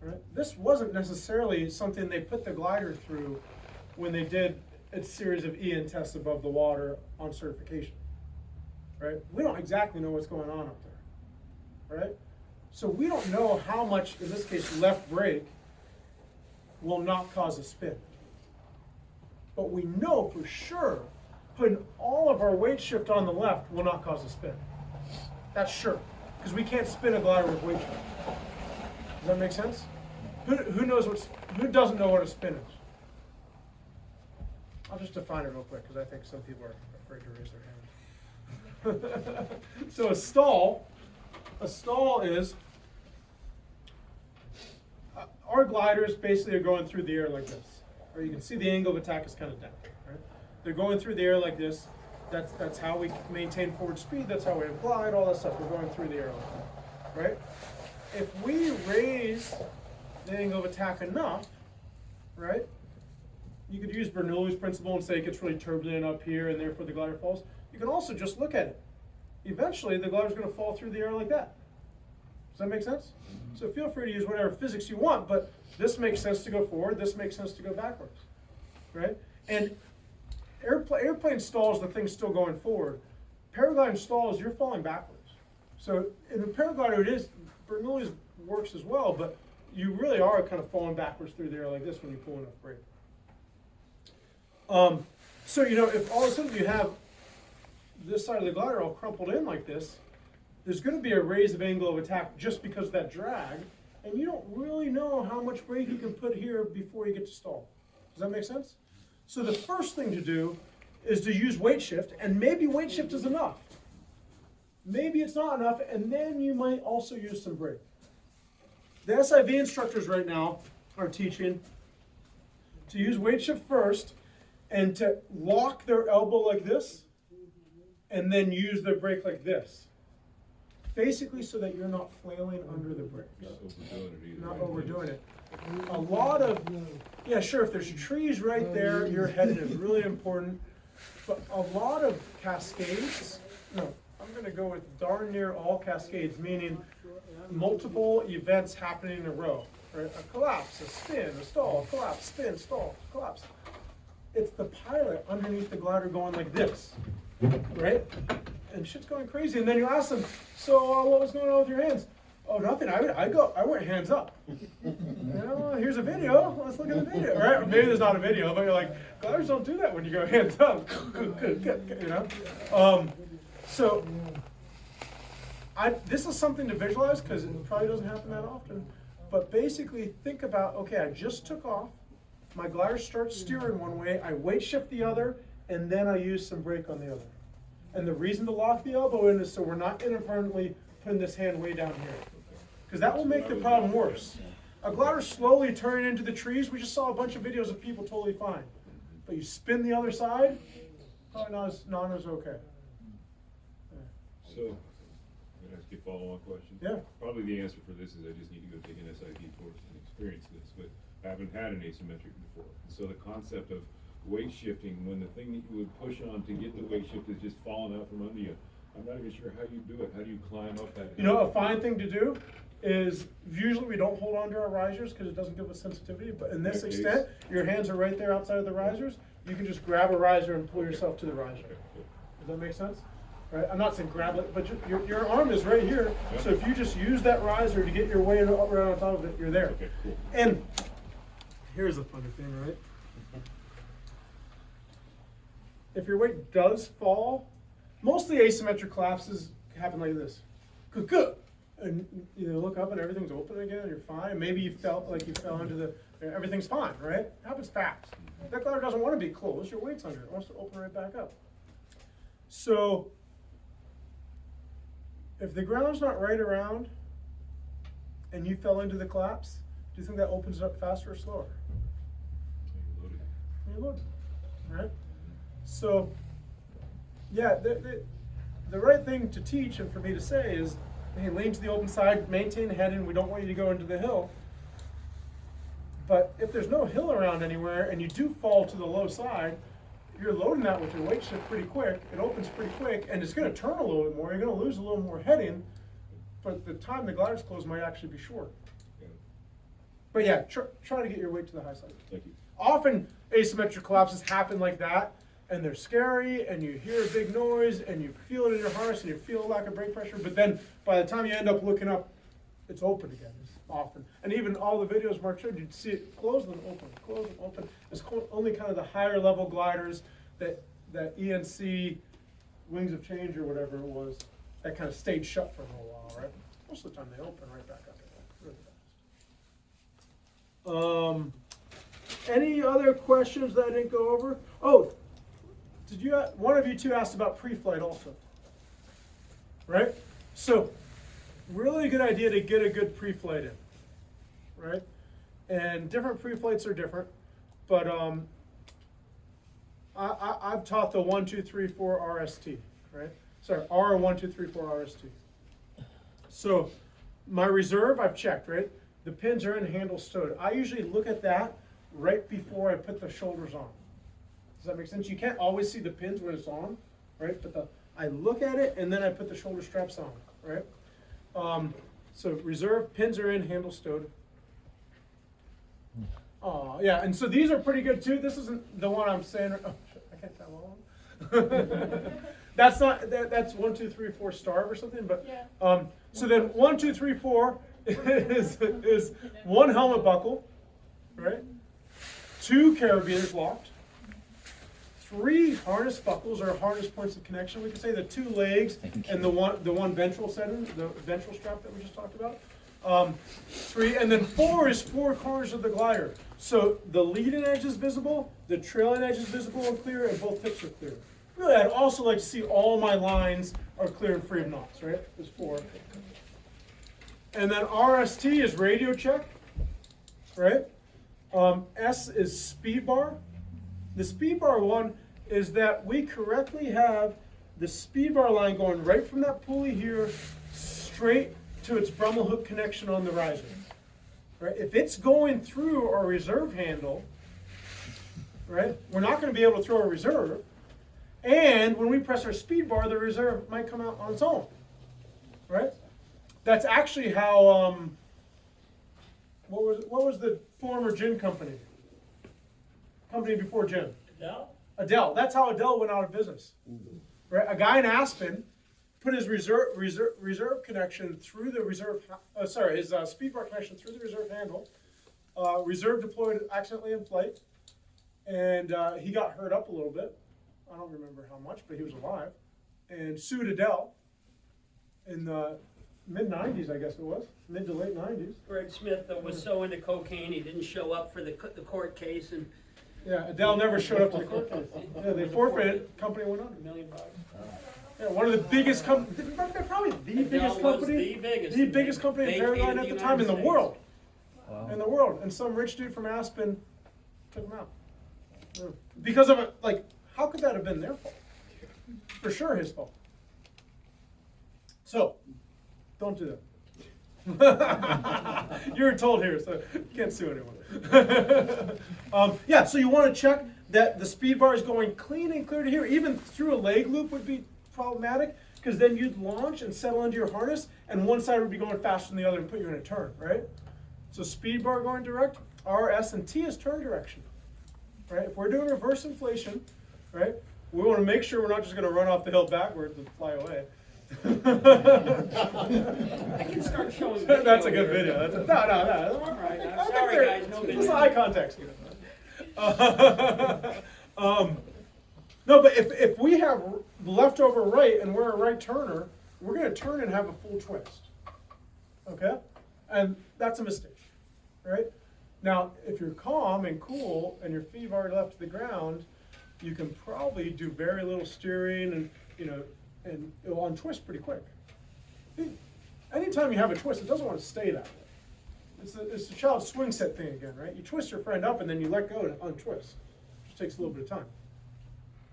Right? This wasn't necessarily something they put the glider through when they did a series of EN tests above the water on certification. Right? We don't exactly know what's going on up there. Right? So we don't know how much, in this case, left brake will not cause a spin. But we know for sure putting all of our weight shift on the left will not cause a spin. That's sure. Because we can't spin a glider with weight shift. Does that make sense? Who knows who doesn't know what a spin is? I'll just define it real quick because I think some people are afraid to raise their hand. So a stall is, our gliders basically are going through the air like this. Or you can see the angle of attack is kind of down. Right? They're going through the air like this. That's how we maintain forward speed. That's how we glide, all that stuff. We're going through the air like that. Right? If we raise the angle of attack enough, right? You could use Bernoulli's principle and say it gets really turbulent up here and therefore the glider falls. You can also just look at it. Eventually the glider's going to fall through the air like that. Does that make sense? So feel free to use whatever physics you want, but this makes sense to go forward, this makes sense to go backwards, right? And airplane stalls, the thing's still going forward. Paragliding stalls, you're falling backwards. So in a paraglider, it is, Bernoulli's works as well, but you really are kind of falling backwards through the air like this when you pull enough brake. So, you know, if all of a sudden you have this side of the glider all crumpled in like this, there's going to be a raise of angle of attack just because of that drag, and you don't really know how much brake you can put here before you get to stall. Does that make sense? So the first thing to do is to use weight shift, and maybe weight shift is enough. Maybe it's not enough, and then you might also use some brake. The SIV instructors right now are teaching to use weight shift first and to lock their elbow like this and then use their brake like this. Basically so that you're not flailing under the brakes. Not overdoing it either. Not overdoing it. A lot of, yeah, sure, if there's trees right there, your head is really important. But a lot of cascades, no, I'm going to go with darn near all cascades, meaning multiple events happening in a row. Right? A collapse, a spin, a stall, a collapse, spin, stall, collapse. It's the pilot underneath the glider going like this, right? And shit's going crazy. And then you ask them, so what was going on with your hands? Oh, nothing. I went hands up. You know, here's a video. Let's look at the video, right? Maybe there's not a video, but you're like, gliders don't do that when you go hands up. You know. So this is something to visualize because it probably doesn't happen that often. But basically, think about, okay, I just took off. My glider starts steering one way. I weight shift the other, and then I use some brake on the other. And the reason to lock the elbow in is so we're not inadvertently putting this hand way down here. Because that will make the problem worse. A glider slowly turning into the trees, we just saw a bunch of videos of people totally fine. But you spin the other side, probably not as okay. So, I'm going to ask you a follow-on question. Yeah. Probably the answer for this is I just need to go take an SID course and experience this, but I haven't had an asymmetric before. So the concept of weight shifting, when the thing that you would push on to get the weight shift is just falling out from under you, I'm not even sure how you do it. How do you climb up that hill? You know, a fine thing to do is usually we don't hold on to our risers because it doesn't give us sensitivity, but in this extent, your hands are right there outside of the risers. You can just grab a riser and pull yourself to the riser. Does that make sense? Right? I'm not saying grab it, but your arm is right here. Yep. So if you just use that riser to get your weight up right on top of it, you're there. Okay, cool. And here's a funny thing, right? if your weight does fall, mostly asymmetric collapses happen like this. Good. And you look up and everything's open again and you're fine. Maybe you felt like you fell into the, everything's fine, right? It happens fast. That glider doesn't want to be closed. Your weight's under it. It wants to open right back up. So if the ground's not right around and you fell into the collapse, do you think that opens it up faster or slower? You're loaded, right? So, yeah, the right thing to teach and for me to say is, hey, lean to the open side, maintain the head in, we don't want you to go into the hill. But if there's no hill around anywhere and you do fall to the low side, you're loading that with your weight shift pretty quick, it opens pretty quick, and it's gonna turn a little bit more, you're gonna lose a little more heading, but the time the glider's closed might actually be short. But yeah, try to get your weight to the high side. Thank you. Often asymmetric collapses happen like that, and they're scary, and you hear a big noise, and you feel it in your harness, and you feel a lack of brake pressure, but then by the time you end up looking up, it's open again, often. And even all the videos Mark showed, you'd see it close and open. It's only kind of the higher level gliders that ENC, Wings of Change or whatever it was, that kind of stayed shut for a little while, right? Most of the time they open right back up again, really fast. Any other questions that I didn't go over? Oh, one of you two asked about pre-flight also, right? So, really good idea to get a good pre-flight in, right? And different pre-flights are different, but I've taught the 1, 2, 3, 4 RST, right? Sorry, R1, 2, 3, 4 RST. So, my reserve I've checked, right? The pins are in, handle stowed. I usually look at that right before I put the shoulders on. Does that make sense? You can't always see the pins when it's on, right? But I look at it and then I put the shoulder straps on, right? So reserve, pins are in, handle stowed. Yeah, and so these are pretty good too. This isn't the one I'm saying. Oh, shit, I can't tell one. That's not, that's 1, 2, 3, 4 starve or something, but, Yeah. so then 1, 2, 3, 4 is one helmet buckle, right? 2 carabiners locked. 3 harness buckles or harness points of connection. We could say the 2 legs and the one ventral setting, the ventral strap that we just talked about. 3, and then 4 is 4 corners of the glider. So the leading edge is visible, the trailing edge is visible and clear, and both tips are clear. Really, I'd also like to see all my lines are clear and free of knots, right? There's 4. And then RST is radio check, right? S is speed bar. The speed bar one is that we correctly have the speed bar line going right from that pulley here straight to its Brummel hook connection on the riser. Right? If it's going through our reserve handle, right, we're not going to be able to throw a reserve. And when we press our speed bar, the reserve might come out on its own. Right? That's actually how, what was the former gin company? Company before gin? Adele. That's how Adele went out of business. Right? A guy in Aspen put his reserve connection through the reserve, his speed bar connection through the reserve handle. Reserve deployed accidentally in flight, and he got hurt up a little bit. I don't remember how much, but he was alive, and sued Adele in the mid-90s, I guess it was, mid to late 90s. Greg Smith was so into cocaine, he didn't show up for the court case, and Yeah, Adele never showed up to the court case. Yeah, they forfeited, company went under. $1 million. Yeah, one of the biggest companies, probably the biggest was company, the biggest company in Vacated paragliding the at the United time in the States. world. Wow. In the world, and some rich dude from Aspen took him out. Yeah. Because of it, like, how could that have been their fault? For sure his fault. So, don't do that. You were told here, so you can't sue anyone. Yeah, so you want to check that the speed bar is going clean and clear to here. Even through a leg loop would be problematic, because then you'd launch and settle into your harness, and one side would be going faster than the other and put you in a turn, right? So speed bar going direct, R, S, and T is turn direction, right? If we're doing reverse inflation, right, we want to make sure we're not just going to run off the hill backwards and fly away. I can start showing That's a good here. video. No. All right, I'm sorry, guys, no This is video. eye contact. No, but if we have leftover right and we're a right turner, we're gonna turn and have a full twist. Okay? And that's a mistake, right? Now, if you're calm and cool and your feet have already left the ground, you can probably do very little steering and, and it'll untwist pretty quick. Anytime you have a twist, it doesn't want to stay that way. It's the child swing set thing again, right? You twist your friend up and then you let go and untwist. It just takes a little bit of time.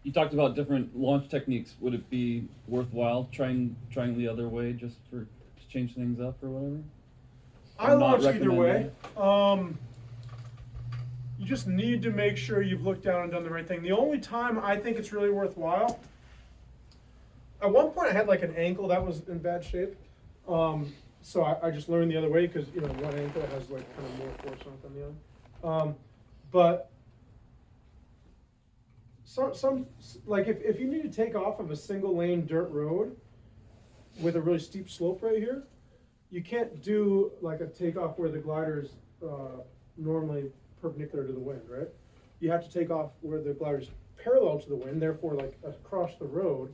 You talked about different launch techniques. Would it be worthwhile trying the other way just to change things up or whatever? I I'm not launch either way. recommending You just need to make sure you've looked down and done the right thing. The only time I think it's really worthwhile, at one point I had like an ankle that was in bad shape. So I just learned the other way because, one ankle has like kind of more force on it than the other. But some like if you need to take off of a single lane dirt road with a really steep slope right here, you can't do like a takeoff where the glider's normally perpendicular to the wind, right? You have to take off where the glider's parallel to the wind, therefore like across the road,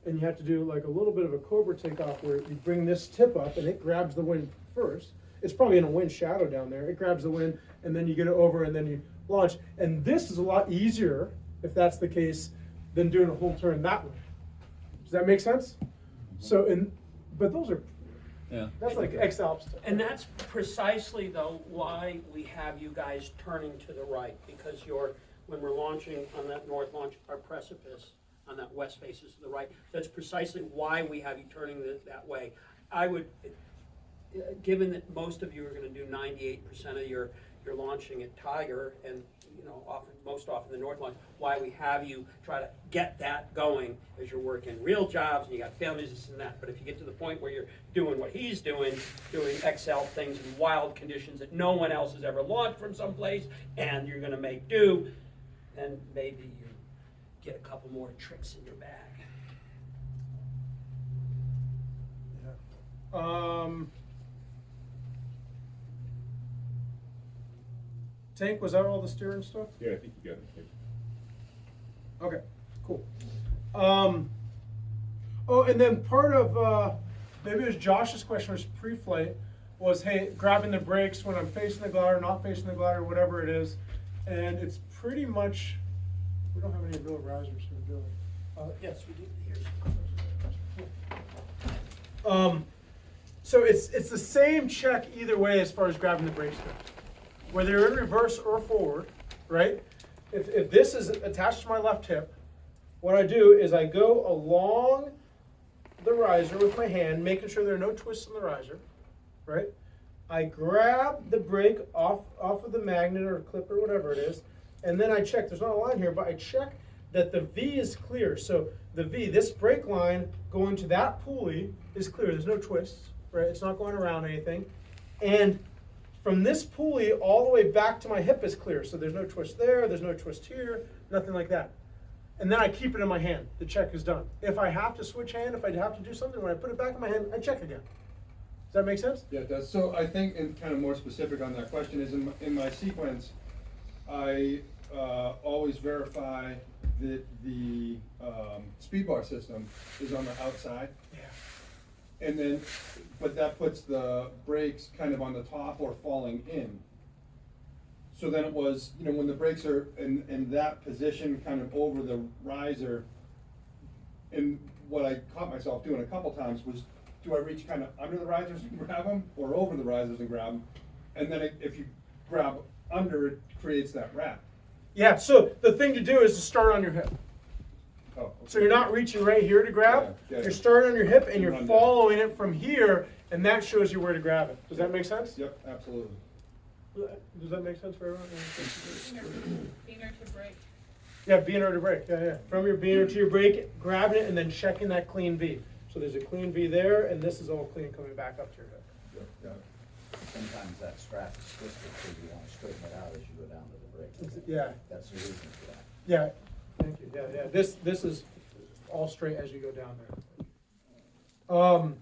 and you have to do like a little bit of a cobra takeoff where you bring this tip up and it grabs the wind first. It's probably in a wind shadow down there. It grabs the wind and then you get it over and then you launch. And this is a lot easier, if that's the case, than doing a whole turn that way. Does that make sense? So, but those are, that's like X-Alps stuff. And that's precisely, though, why we have you guys turning to the right, because when we're launching on that north launch, our precipice on that west faces to the right. That's precisely why we have you turning that way. I would, given that most of you are going to do 98% of your launching at Tiger, and most often the north launch, why we have you try to get that going as you're working real jobs and you got families, this and that. But if you get to the point where you're doing what he's doing XL things in wild conditions that no one else has ever launched from someplace, and you're going to make do, then maybe you get a couple more tricks in your bag. Yeah. Tank, was that all the steering stuff? Yeah, I think you got it. Okay, cool. And then part of, maybe it was Josh's question, was pre-flight, was, hey, grabbing the brakes when I'm facing the glider, not facing the glider, whatever it is. And it's pretty much, we don't have any real risers here, do we? Yes, we do. Here's So it's the same check either way as far as grabbing the brakes goes. Whether you're in reverse or forward, right? If this is attached to my left hip, what I do is I go along the riser with my hand, making sure there are no twists in the riser, right? I grab the brake off of the magnet or clip or whatever it is, and then I check, there's not a line here, but I check that the V is clear. So the V, this brake line going to that pulley is clear. There's no twists, right? It's not going around anything. And from this pulley all the way back to my hip is clear. So there's no twist there, there's no twist here, nothing like that. And then I keep it in my hand. The check is done. If I have to switch hand, if I have to do something, when I put it back in my hand, I check again. Does that make sense? Yeah, it does. So I think, and kind of more specific on that question, is in my sequence, I always verify that the speed bar system is on the outside. Yeah. And then, but that puts the brakes kind of on the top or falling in. So then it was, when the brakes are in that position, kind of over the riser, and what I caught myself doing a couple times was, do I reach kind of under the risers and grab them, or over the risers and grab them? And then if you grab under, it creates that wrap. Yeah, so the thing to do is to start on your hip. Oh, okay. So you're not reaching right here to grab, Yeah. you're starting on your hip and you're Run down. following it from here, and that shows you where to grab it. Does that make sense? Yep, absolutely. Does that make sense for everyone? Beaner to brake. Yeah, beaner to brake, yeah. From your beaner to your brake, grabbing it and then checking that clean V. So there's a clean V there, and this is all clean coming back up to your hip. Yep, got it. Sometimes that strap is twisted, so you want to straighten it out as you go down to the brake. Yeah. That's the reason for that. Yeah, thank you, yeah. This is all straight as you go down there.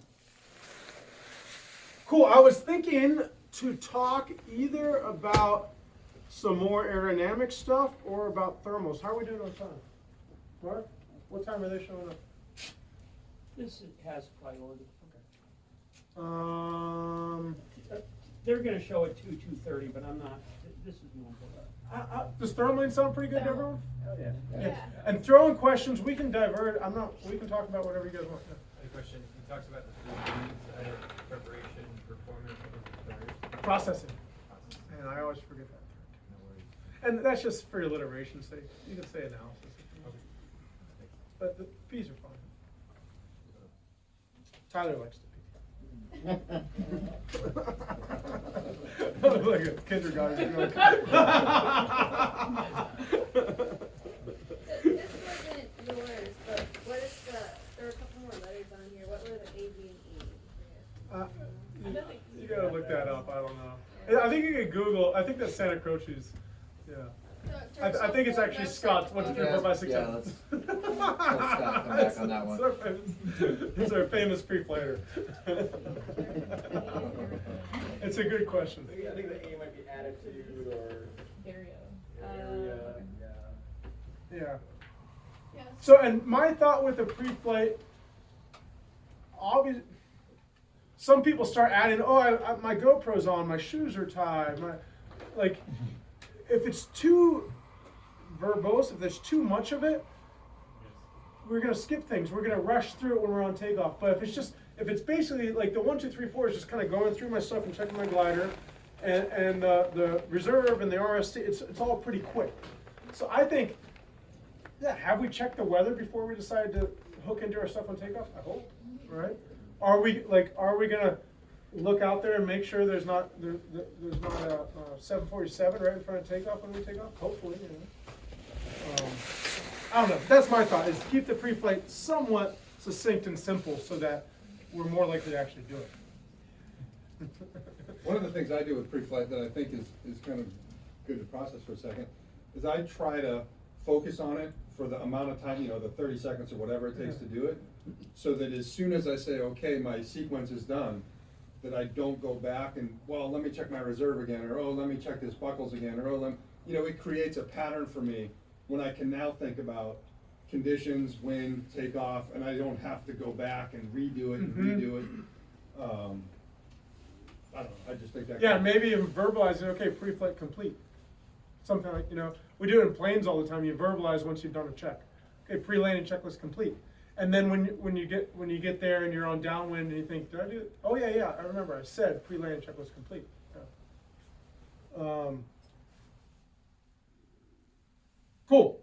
Cool, I was thinking to talk either about some more aerodynamic stuff or about thermals. How are we doing on time? Mark, what time are they showing up? This has priority. Um, They're gonna show at 2:30, but I'm not, this is more. does thermal sound pretty good to everyone? Oh, yeah. Yeah. And throwing questions, we can divert, we can talk about whatever you guys want. A question, he talks about the 3 Ds, preparation, performance, and Processing. And I always forget that. no worries. And that's just for alliteration's sake. You can say analysis. if you want. But the P's are fine. Tyler likes the P. I look like a kindergarten. This wasn't yours, but what is there are a couple more letters on here. What were the A, B, and E? You gotta look that up, I don't know. I think you can Google, I think that's Santa Croce's, yeah. I think it's actually Scott's, 1, 2, 3, 4, 5, 6, 7. Let's Scott come back on that one. It's our famous pre-player. It's a good question. I think the A might be attitude or Area. area, yeah. Yeah. Yes. So, and my thought with the pre-flight, obvious, some people start adding, oh, my GoPro's on, my shoes are tied, like, if it's too verbose, if there's too much of it, we're gonna skip things. We're gonna rush through it when we're on takeoff. But if it's basically like the 1, 2, 3, 4 is just kind of going through my stuff and checking my glider, and the reserve and the RST, it's all pretty quick. So I think, yeah, have we checked the weather before we decide to hook into our stuff on takeoff? I hope, right? Are we gonna look out there and make sure there's not a 747 right in front of takeoff when we take off? Hopefully, you know. I don't know. That's my thought: is keep the pre-flight somewhat succinct and simple, so that we're more likely to actually do it. One of the things I do with pre-flight that I think is kind of good to process for a second is I try to focus on it for the amount of time, the 30 seconds or whatever it takes to do it, so that as soon as I say, okay, my sequence is done, that I don't go back and, well, let me check my reserve again, or, oh, let me check this buckles again, or, oh, it creates a pattern for me when I can now think about conditions, wind, takeoff, and I don't have to go back and redo it and redo it. I don't know, I just think that. Yeah, maybe even verbalizing, okay, pre-flight complete. Something like, we do it in planes all the time. You verbalize once you've done a check. Okay, pre-landing checklist complete. And then when you get there and you're on downwind and you think, did I do it? Oh yeah, I remember I said pre-landing checklist complete. Yeah. Cool.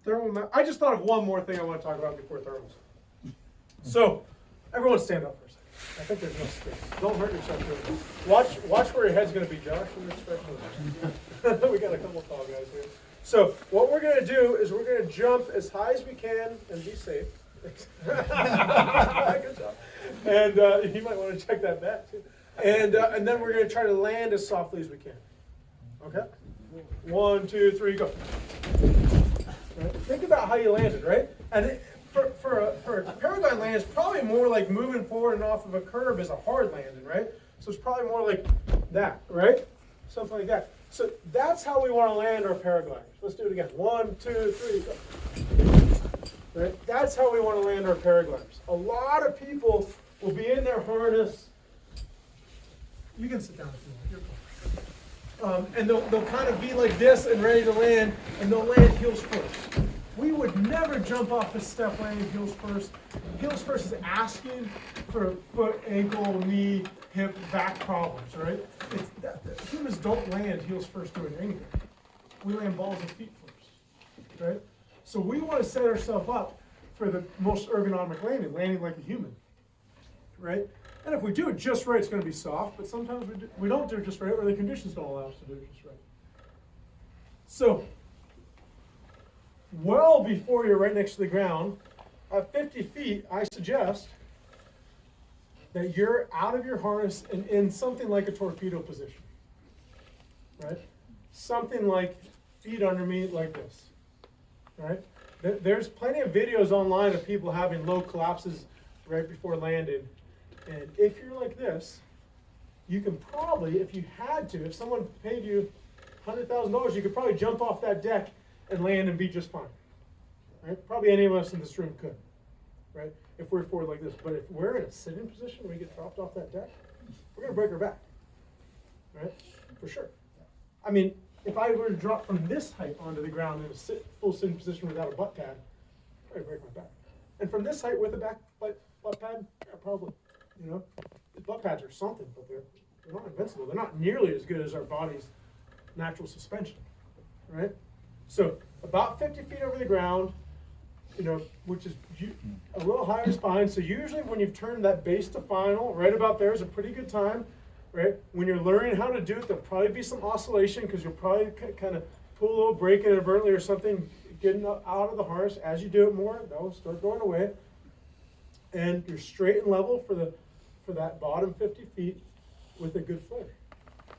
Thermal. I just thought of one more thing I want to talk about before thermals. So, everyone stand up for a second. I think there's no space. Don't hurt yourself doing this. Watch where your head's going to be, Josh. We got a couple tall guys here. So, what we're going to do is we're going to jump as high as we can and be safe. Good job. And you might want to check that back too. And then we're going to try to land as softly as we can. Okay? 1, 2, 3, go. Right? Think about how you landed, right? And for a paraglide land, it's probably more like moving forward and off of a curb is a hard landing, right? So it's probably more like that, right? Something like that. So that's how we want to land our paragliders. Let's do it again. 1, 2, 3, go. Right? That's how we want to land our paragliders. A lot of people will be in their harness. You can sit down if you want. You're fine. And they'll kind of be like this and ready to land, and they'll land heels first. We would never jump off a step landing heels first. Heels first is asking for foot, ankle, knee, hip, back problems, right? Humans don't land heels first doing anything. We land balls and feet first, right? So we want to set ourselves up for the most ergonomic landing like a human, right? And if we do it just right, it's going to be soft, but sometimes we don't do it just right, or the conditions don't allow us to do it just right. So, well before you're right next to the ground, at 50 feet, I suggest that you're out of your harness and in something like a torpedo position, right? Something like feet under me like this, right? There's plenty of videos online of people having low collapses right before landing. And if you're like this, you can probably, if you had to, if someone paid you $100,000, you could probably jump off that deck and land and be just fine. right? Probably any of us in this room could, right? If we're forward like this, but if we're in a sitting position, we get dropped off that deck, we're gonna break our back, right? For sure. I mean, if I were to drop from this height onto the ground in a full sitting position without a butt pad, I'd break my back. And from this height with a butt pad, yeah, probably, you know, the butt pads are something, but they're not invincible. They're not nearly as good as our body's natural suspension, right? So about 50 feet over the ground, you know, which is a little higher is fine. So usually when you've turned that base to final, right about there is a pretty good time, right? When you're learning how to do it, there'll probably be some oscillation because you'll probably kind of pull a little brake inadvertently or something, getting out of the harness. As you do it more, that'll start going away. And you're straight and level for that bottom 50 feet with a good flare,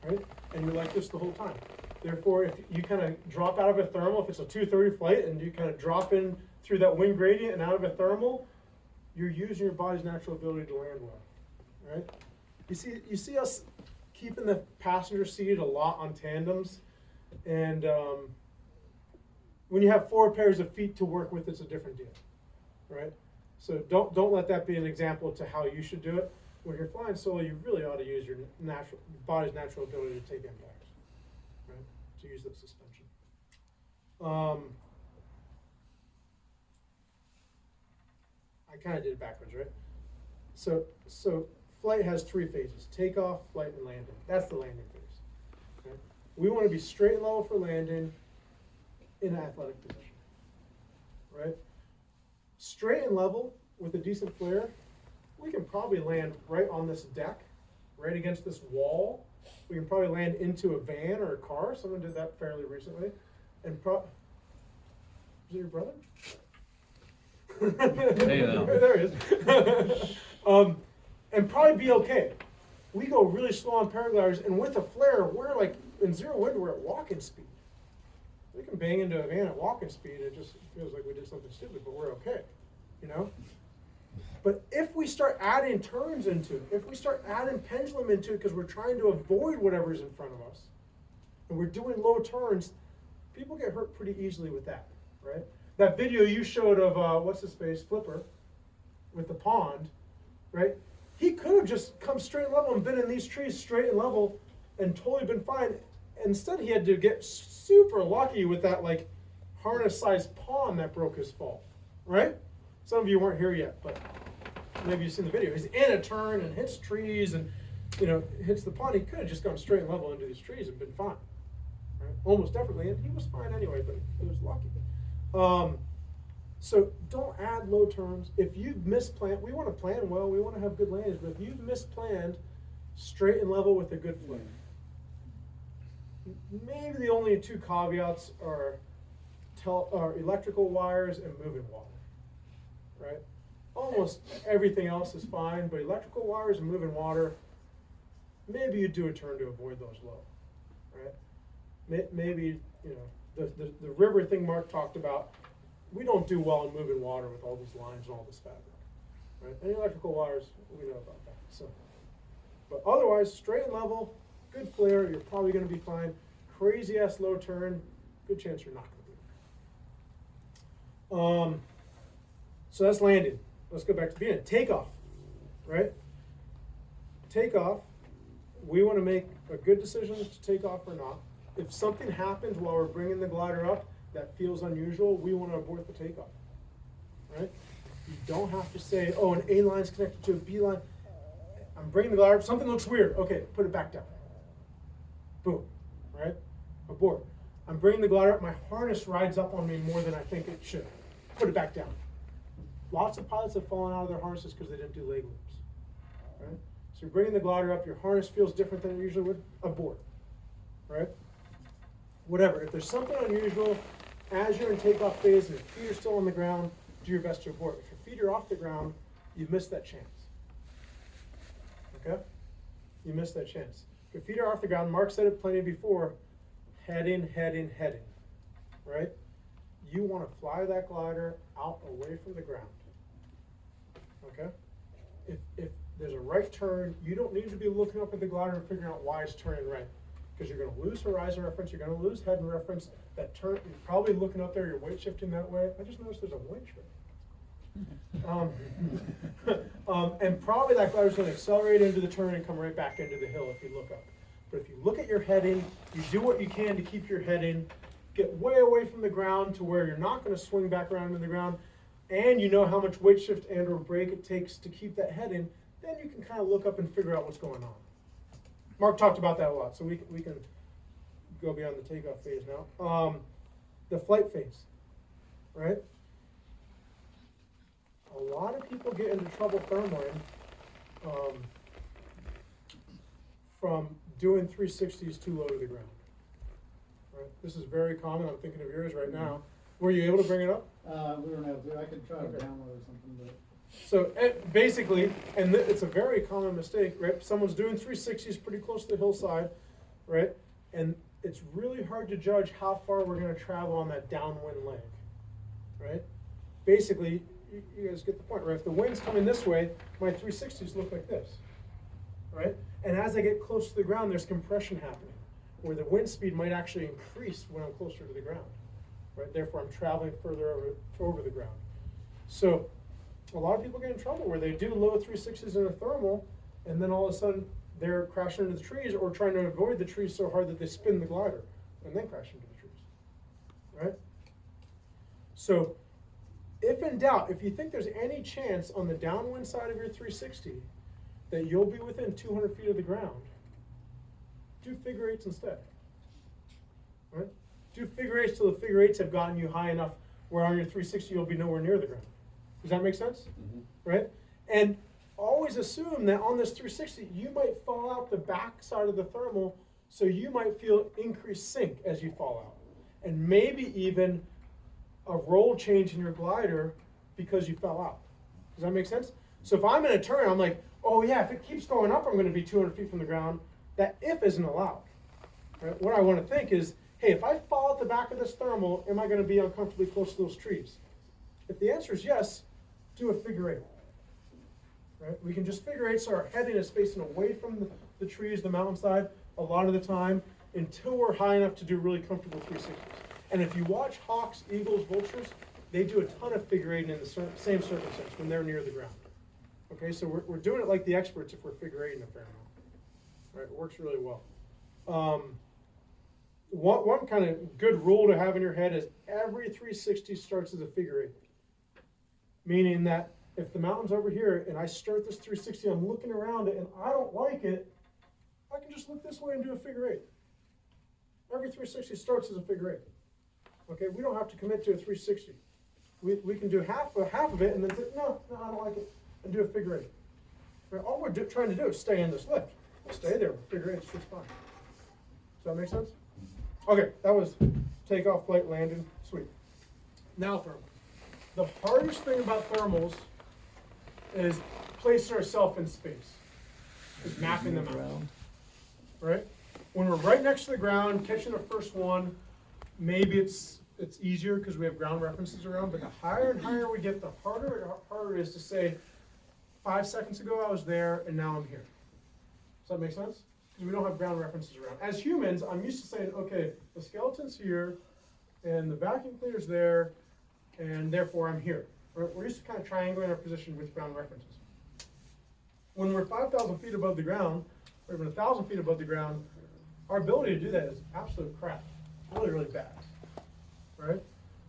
right? And you're like this the whole time. Therefore, if you kind of drop out of a thermal, if it's a 230 flight and you kind of drop in through that wind gradient and out of a thermal, you're using your body's natural ability to land well, right? You see us keeping the passenger seat a lot on tandems, and when you have 4 pairs of feet to work with, it's a different deal, right? So don't let that be an example to how you should do it. When you're flying solo, you really ought to use your body's natural ability to take impacts, right? To use that suspension. I kind of did it backwards, right? So flight has 3 phases: takeoff, flight, and landing. That's the landing phase. Okay? We want to be straight and level for landing in an athletic position, right? Straight and level with a decent flare, we can probably land right on this deck, right against this wall. We can probably land into a van or a car. Someone did that fairly recently. And is it your brother? Hey, now. There he is. And probably be okay. We go really slow on paragliders, and with a flare, we're like in zero wind, we're at walking speed. We can bang into a van at walking speed. It just feels like we did something stupid, but we're okay, you know? But if we start adding turns into it, if we start adding pendulum into it because we're trying to avoid whatever's in front of us, and we're doing low turns, people get hurt pretty easily with that, right? That video you showed of, what's his face, Flipper, with the pond, right? He could have just come straight and level and been in these trees straight and level and totally been fine. Instead, he had to get super lucky with that, like, harness-sized pond that broke his fall, right? Some of you weren't here yet, but maybe you've seen the video. He's in a turn and hits trees and, you know, hits the pond. He could have just gone straight and level into these trees and been fine, right? Almost definitely, and he was fine anyway, but he was lucky. So don't add low turns. If you've misplanned, we want to plan well, we want to have good landings, but if you've misplanned, straight and level with a good flare. Maybe the only 2 caveats are electrical wires and moving water, right? Almost everything else is fine, but electrical wires and moving water, maybe you do a turn to avoid those low, right? Maybe, you know, the river thing Mark talked about, we don't do well in moving water with all these lines and all this fabric, right? And electrical wires, we know about that. So, but otherwise, straight and level, good flare, you're probably going to be fine. Crazy ass low turn, good chance you're not going to be. So that's landing. Let's go back to the beginning. Takeoff, right? Takeoff, we want to make a good decision to take off or not. If something happens while we're bringing the glider up that feels unusual, we want to abort the takeoff, right? You don't have to say, oh, an A line's connected to a B line. I'm bringing the glider up, something looks weird. Okay, put it back down. Boom, right? Abort. I'm bringing the glider up, my harness rides up on me more than I think it should. Put it back down. Lots of pilots have fallen out of their harnesses because they didn't do leg loops, right? So you're bringing the glider up, your harness feels different than it usually would, abort, right? Whatever, if there's something unusual, as you're in takeoff phase and your feet are still on the ground, do your best to abort. If your feet are off the ground, you've missed that chance, okay? You missed that chance. If your feet are off the ground, Mark said it plenty before, heading, right? You want to fly that glider out away from the ground, okay? If there's a right turn, you don't need to be looking up at the glider and figuring out why it's turning right. because you're gonna lose horizon reference, you're gonna lose head and reference, that turn, you're probably looking up there, you're weight shifting that way. I just noticed there's a winch right. And probably that glider's gonna accelerate into the turn and come right back into the hill if you look up. But if you look at your heading, you do what you can to keep your heading, get way away from the ground to where you're not gonna swing back around into the ground, and you know how much weight shift and or brake it takes to keep that heading, then you can kind of look up and figure out what's going on. Mark talked about that a lot, so we can go beyond the takeoff phase now. The flight phase, right? A lot of people get into trouble thermally from doing 360s too low to the ground. Right? This is very common. I'm thinking of yours right now. Were you able to bring it up? We weren't able to. I could try to download or something, but. So basically, and it's a very common mistake, right? Someone's doing 360s pretty close to the hillside, right? And it's really hard to judge how far we're going to travel on that downwind leg, right? Basically, you guys get the point, right? If the wind's coming this way, my 360s look like this, right? And as I get close to the ground, there's compression happening, where the wind speed might actually increase when I'm closer to the ground, right? Therefore, I'm traveling further over the ground. So a lot of people get in trouble where they do low 360s in a thermal, and then all of a sudden they're crashing into the trees or trying to avoid the trees so hard that they spin the glider and then crash into the trees, right? So if in doubt, if you think there's any chance on the downwind side of your 360 that you'll be within 200 feet of the ground, do figure eights instead, right? Do figure eights till the figure eights have gotten you high enough where on your 360 you'll be nowhere near the ground. Does that make sense? Mm-hmm. Right? And always assume that on this 360, you might fall out the back side of the thermal, so you might feel increased sink as you fall out. And maybe even a roll change in your glider because you fell out. Does that make sense? So if I'm in a turn, I'm like, oh yeah, if it keeps going up, I'm going to be 200 feet from the ground. That if isn't allowed. Right? What I want to think is, hey, if I fall out the back of this thermal, am I going to be uncomfortably close to those trees? If the answer is yes, do a figure eight. Right? We can just figure eight so our heading is facing away from the trees, the mountainside, a lot of the time, until we're high enough to do really comfortable 360s. And if you watch hawks, eagles, vultures, they do a ton of figure eighting in the same circumstance when they're near the ground. Okay, so we're doing it like the experts if we're figure eighting a fair amount. Right? It works really well. One kind of good rule to have in your head is every 360 starts as a figure eight. Meaning that if the mountain's over here and I start this 360, I'm looking around it and I don't like it, I can just look this way and do a figure eight. Every 360 starts as a figure eight. Okay, we don't have to commit to a 360. We can do half of it and then say, no, I don't like it, and do a figure eight. Right? All we're trying to do is stay in this lift. Stay there, figure eight's just fine. Does that make sense? Okay, that was takeoff, flight, landing, sweet. Now thermal. The hardest thing about thermals is placing ourselves in space, is mapping them out, right? When we're right next to the ground, catching the first one, maybe it's easier because we have ground references around, but the higher and higher we get, the harder it is to say, 5 seconds ago I was there and now I'm here. Does that make sense? Because we don't have ground references around. As humans, I'm used to saying, okay, the skeleton's here and the vacuum cleaner's there, and therefore I'm here. We're used to kind of triangulating our position with ground references. When we're 5,000 feet above the ground, or even 1,000 feet above the ground, our ability to do that is absolute crap. Really, really bad, right?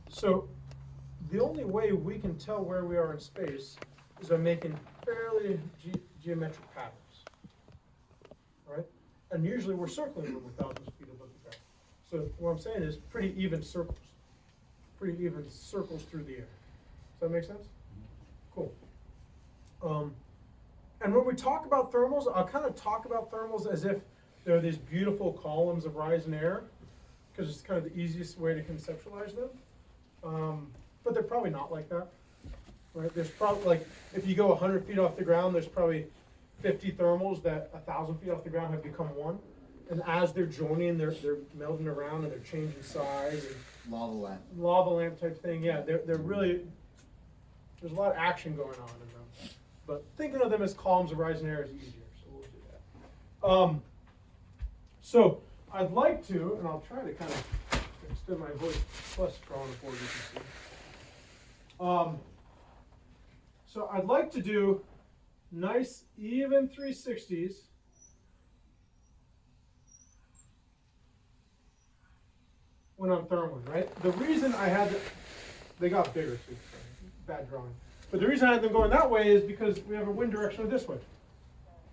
So the only way we can tell where we are in space is by making fairly geometric patterns, right? And usually we're circling when we're thousands of feet above the ground. So what I'm saying is pretty even circles through the air. Does that make sense? Cool. And when we talk about thermals, I'll kind of talk about thermals as if they're these beautiful columns of rising air, because it's kind of the easiest way to conceptualize them. But they're probably not like that, right? There's probably, like, if you go 100 feet off the ground, there's probably 50 thermals that 1,000 feet off the ground have become one. And as they're joining, they're melding around and they're changing size. And lava lamp type thing, yeah. They're really, there's a lot of action going on in them. But thinking of them as columns of rising air is easier, so we'll do that. So I'd like to, and I'll try to kind of extend my voice plus drawing a board, you can see. So I'd like to do nice even 360s. When I'm thermaling, right? The reason I had they got bigger too, bad drawing. But the reason I had them going that way is because we have a wind direction this way,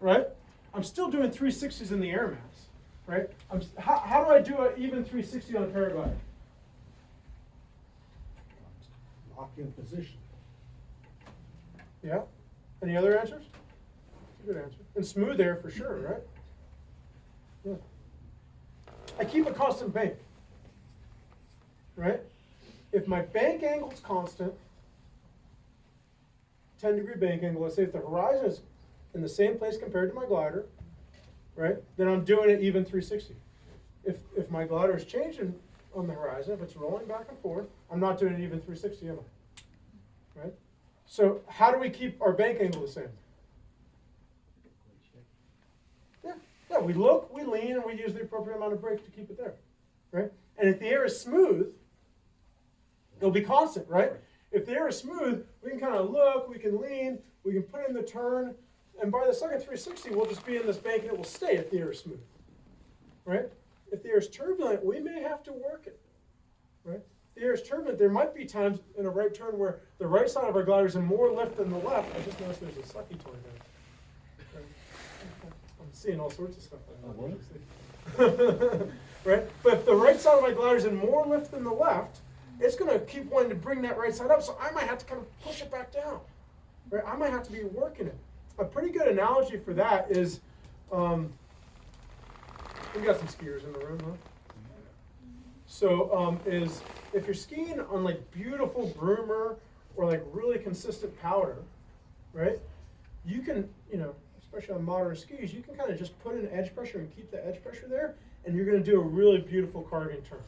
right? I'm still doing 360s in the air mass, right? How do I do an even 360 on a paraglider? Lock in position. Yeah? Any other answers? Good answer. And smooth air for sure, right? Yeah. I keep a constant bank, right? If my bank angle's constant, 10-degree bank angle, let's say if the horizon is in the same place compared to my glider, right, then I'm doing it even 360. If my glider is changing on the horizon, if it's rolling back and forth, I'm not doing it even 360, am I? Right? So how do we keep our bank angle the same? Yeah, we look, we lean, and we use the appropriate amount of brake to keep it there, right? And if the air is smooth, it'll be constant, right? If the air is smooth, we can kind of look, we can lean, we can put in the turn, and by the second 360, we'll just be in this bank and it will stay if the air is smooth, right? If the air is turbulent, we may have to work it, right? If the air is turbulent, there might be times in a right turn where the right side of our glider is in more lift than the left. I just noticed there's a sucky toy there. I'm seeing all sorts of stuff like that. Right? But if the right side of my glider is in more lift than the left, it's going to keep wanting to bring that right side up, so I might have to kind of push it back down. Right? I might have to be working it. A pretty good analogy for that is, we got some skiers in the room, huh? So, is if you're skiing on like beautiful broomer or like really consistent powder, right? You can, especially on modern skis, you can kind of just put in edge pressure and keep the edge pressure there, and you're going to do a really beautiful carving turn,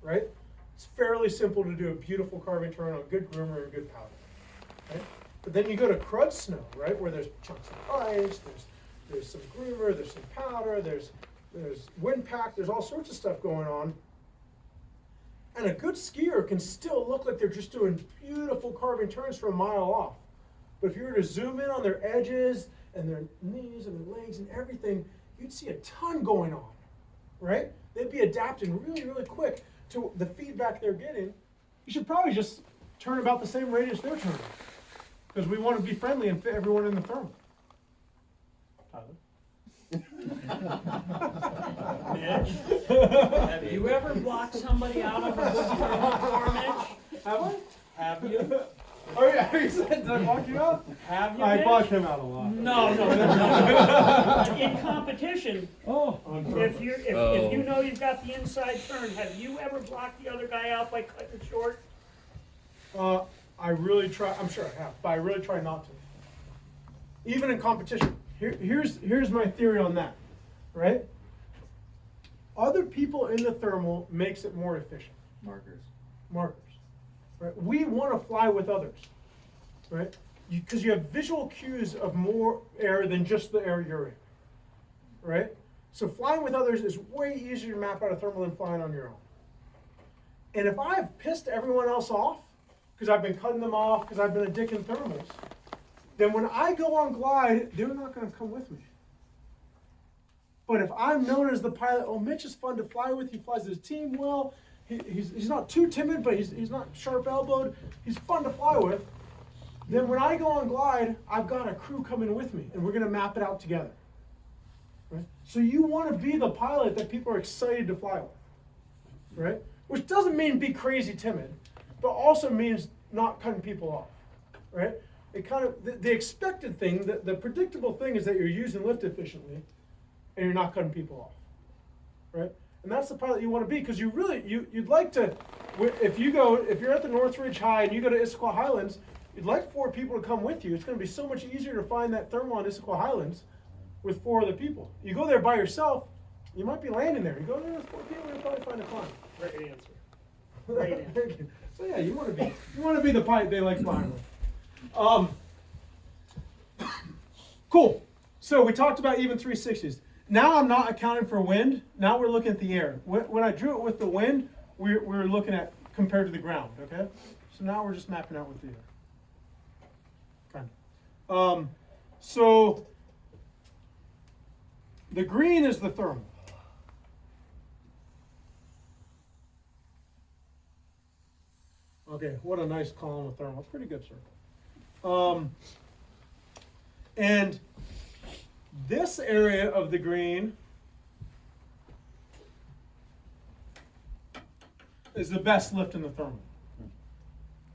right? It's fairly simple to do a beautiful carving turn on good groomer and good powder, right? But then you go to crud snow, right, where there's chunks of ice, there's some groomer, there's some powder, there's wind pack, there's all sorts of stuff going on. And a good skier can still look like they're just doing beautiful carving turns from a mile off. But if you were to zoom in on their edges and their knees and their legs and everything, you'd see a ton going on, right? They'd be adapting really, really quick to the feedback they're getting. You should probably just turn about the same radius they're turning, because we want to be friendly and fit everyone in the thermal. Mitch, have you ever blocked somebody out of a good thermal before, Mitch? Have I? Have you? Oh yeah, you said, did I block you out? Have you, I Mitch? blocked him out a lot. No. In competition, Oh. if you know you've got the inside turn, have you ever blocked the other guy out by cutting it short? I really try, I'm sure I have, but I really try not to. Even in competition. Here's my theory on that, right? Other people in the thermal makes it more efficient. Markers. Right? We want to fly with others, right? Because you have visual cues of more air than just the air you're in, right? So flying with others is way easier to map out a thermal than flying on your own. And if I've pissed everyone else off, because I've been cutting them off, because I've been a dick in thermals, then when I go on glide, they're not going to come with me. But if I'm known as the pilot, oh, Mitch is fun to fly with, he flies his team well, he's not too timid, but he's not sharp-elbowed, he's fun to fly with, then when I go on glide, I've got a crew coming with me, and we're going to map it out together. Right? So you want to be the pilot that people are excited to fly with, right? Which doesn't mean be crazy timid, but also means not cutting people off, right? It kind of, the expected thing, the predictable thing is that you're using lift efficiently and you're not cutting people off, right? And that's the pilot you want to be, because you'd like to, if you're at the Northridge High and you go to Issaquah Highlands, you'd like 4 people to come with you. It's going to be so much easier to find that thermal on Issaquah Highlands with 4 other people. You go there by yourself, you might be landing there. You go there with 4 people, you'll probably find a climb. Great answer. Great answer. So yeah, you want to be the pilot they like flying with. Cool. So we talked about even 360s. now I'm not accounting for wind. Now we're looking at the air. When I drew it with the wind, we're looking at compared to the ground, okay? So now we're just mapping out with the air. Kind of. So the green is the thermal. Okay, what a nice column of thermal. Pretty good, sir. And this area of the green is the best lift in the thermal.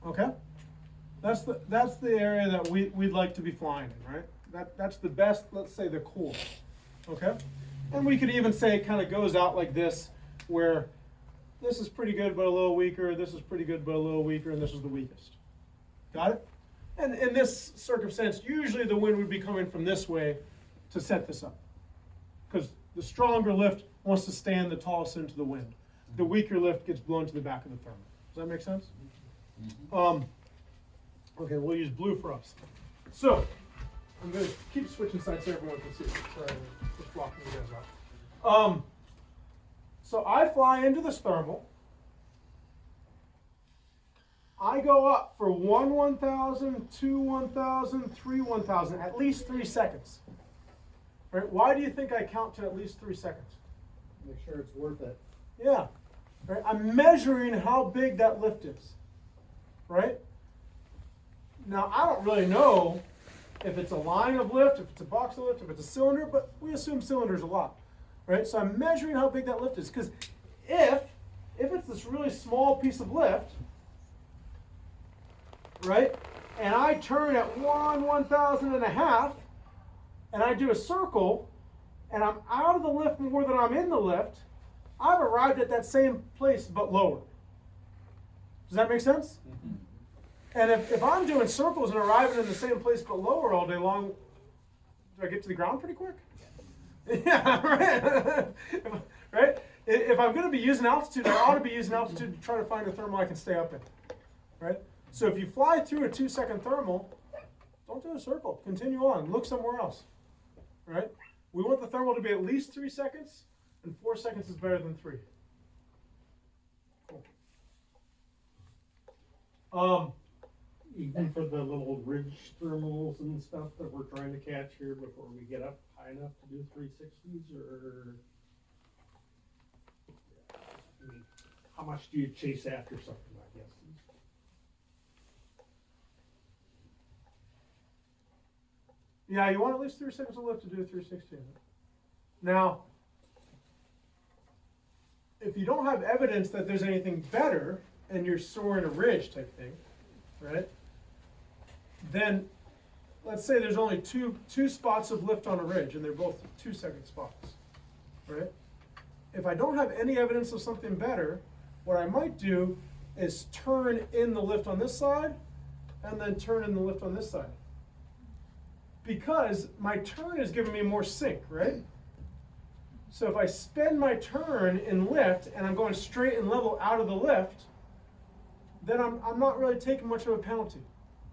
Okay? That's the area that we'd like to be flying in, right? That's the best, let's say the core. Okay? And we could even say it kind of goes out like this, where this is pretty good but a little weaker, this is pretty good but a little weaker, and this is the weakest. Got it? And in this circumstance, usually the wind would be coming from this way to set this up. Because the stronger lift wants to stand the tallest into the wind. The weaker lift gets blown to the back of the thermal. Does that make sense? Okay, we'll use blue for us. So, I'm going to keep switching sides so everyone can see. Sorry, I'm just blocking you guys out. So I fly into this thermal. I go up for 1 1,000, 2 1,000, 3 1,000, at least 3 seconds. Right? Why do you think I count to at least 3 seconds? Make sure it's worth it. Yeah. Right? I'm measuring how big that lift is. Right? Now, I don't really know if it's a line of lift, if it's a box of lift, if it's a cylinder, but we assume cylinders a lot. Right? So I'm measuring how big that lift is. Because if it's this really small piece of lift, right, and I turn at 1 1,000 and a half, and I do a circle, and I'm out of the lift more than I'm in the lift, I've arrived at that same place but lower. Does that make sense? Mm-hmm. And if I'm doing circles and arriving in the same place but lower all day long, do I get to the ground pretty quick? Yeah, right. Right? If I'm going to be using altitude, I ought to be using altitude to try to find a thermal I can stay up in. Right? So if you fly through a 2-second thermal, don't do a circle. Continue on. Look somewhere else. Right? We want the thermal to be at least 3 seconds, and 4 seconds is better than 3. Cool. Even for the little ridge thermals and stuff that we're trying to catch here before we get up high enough to do 360s, or I mean, how much do you chase after something, I guess? Yeah, you want at least 3 seconds of lift to do a 360. Now, if you don't have evidence that there's anything better, and you're soaring a ridge type thing, right? Then, let's say there's only two spots of lift on a ridge, and they're both 2-second spots, right? If I don't have any evidence of something better, what I might do is turn in the lift on this side, and then turn in the lift on this side. Because my turn is giving me more sink, right? So if I spend my turn in lift, and I'm going straight and level out of the lift, then I'm not really taking much of a penalty.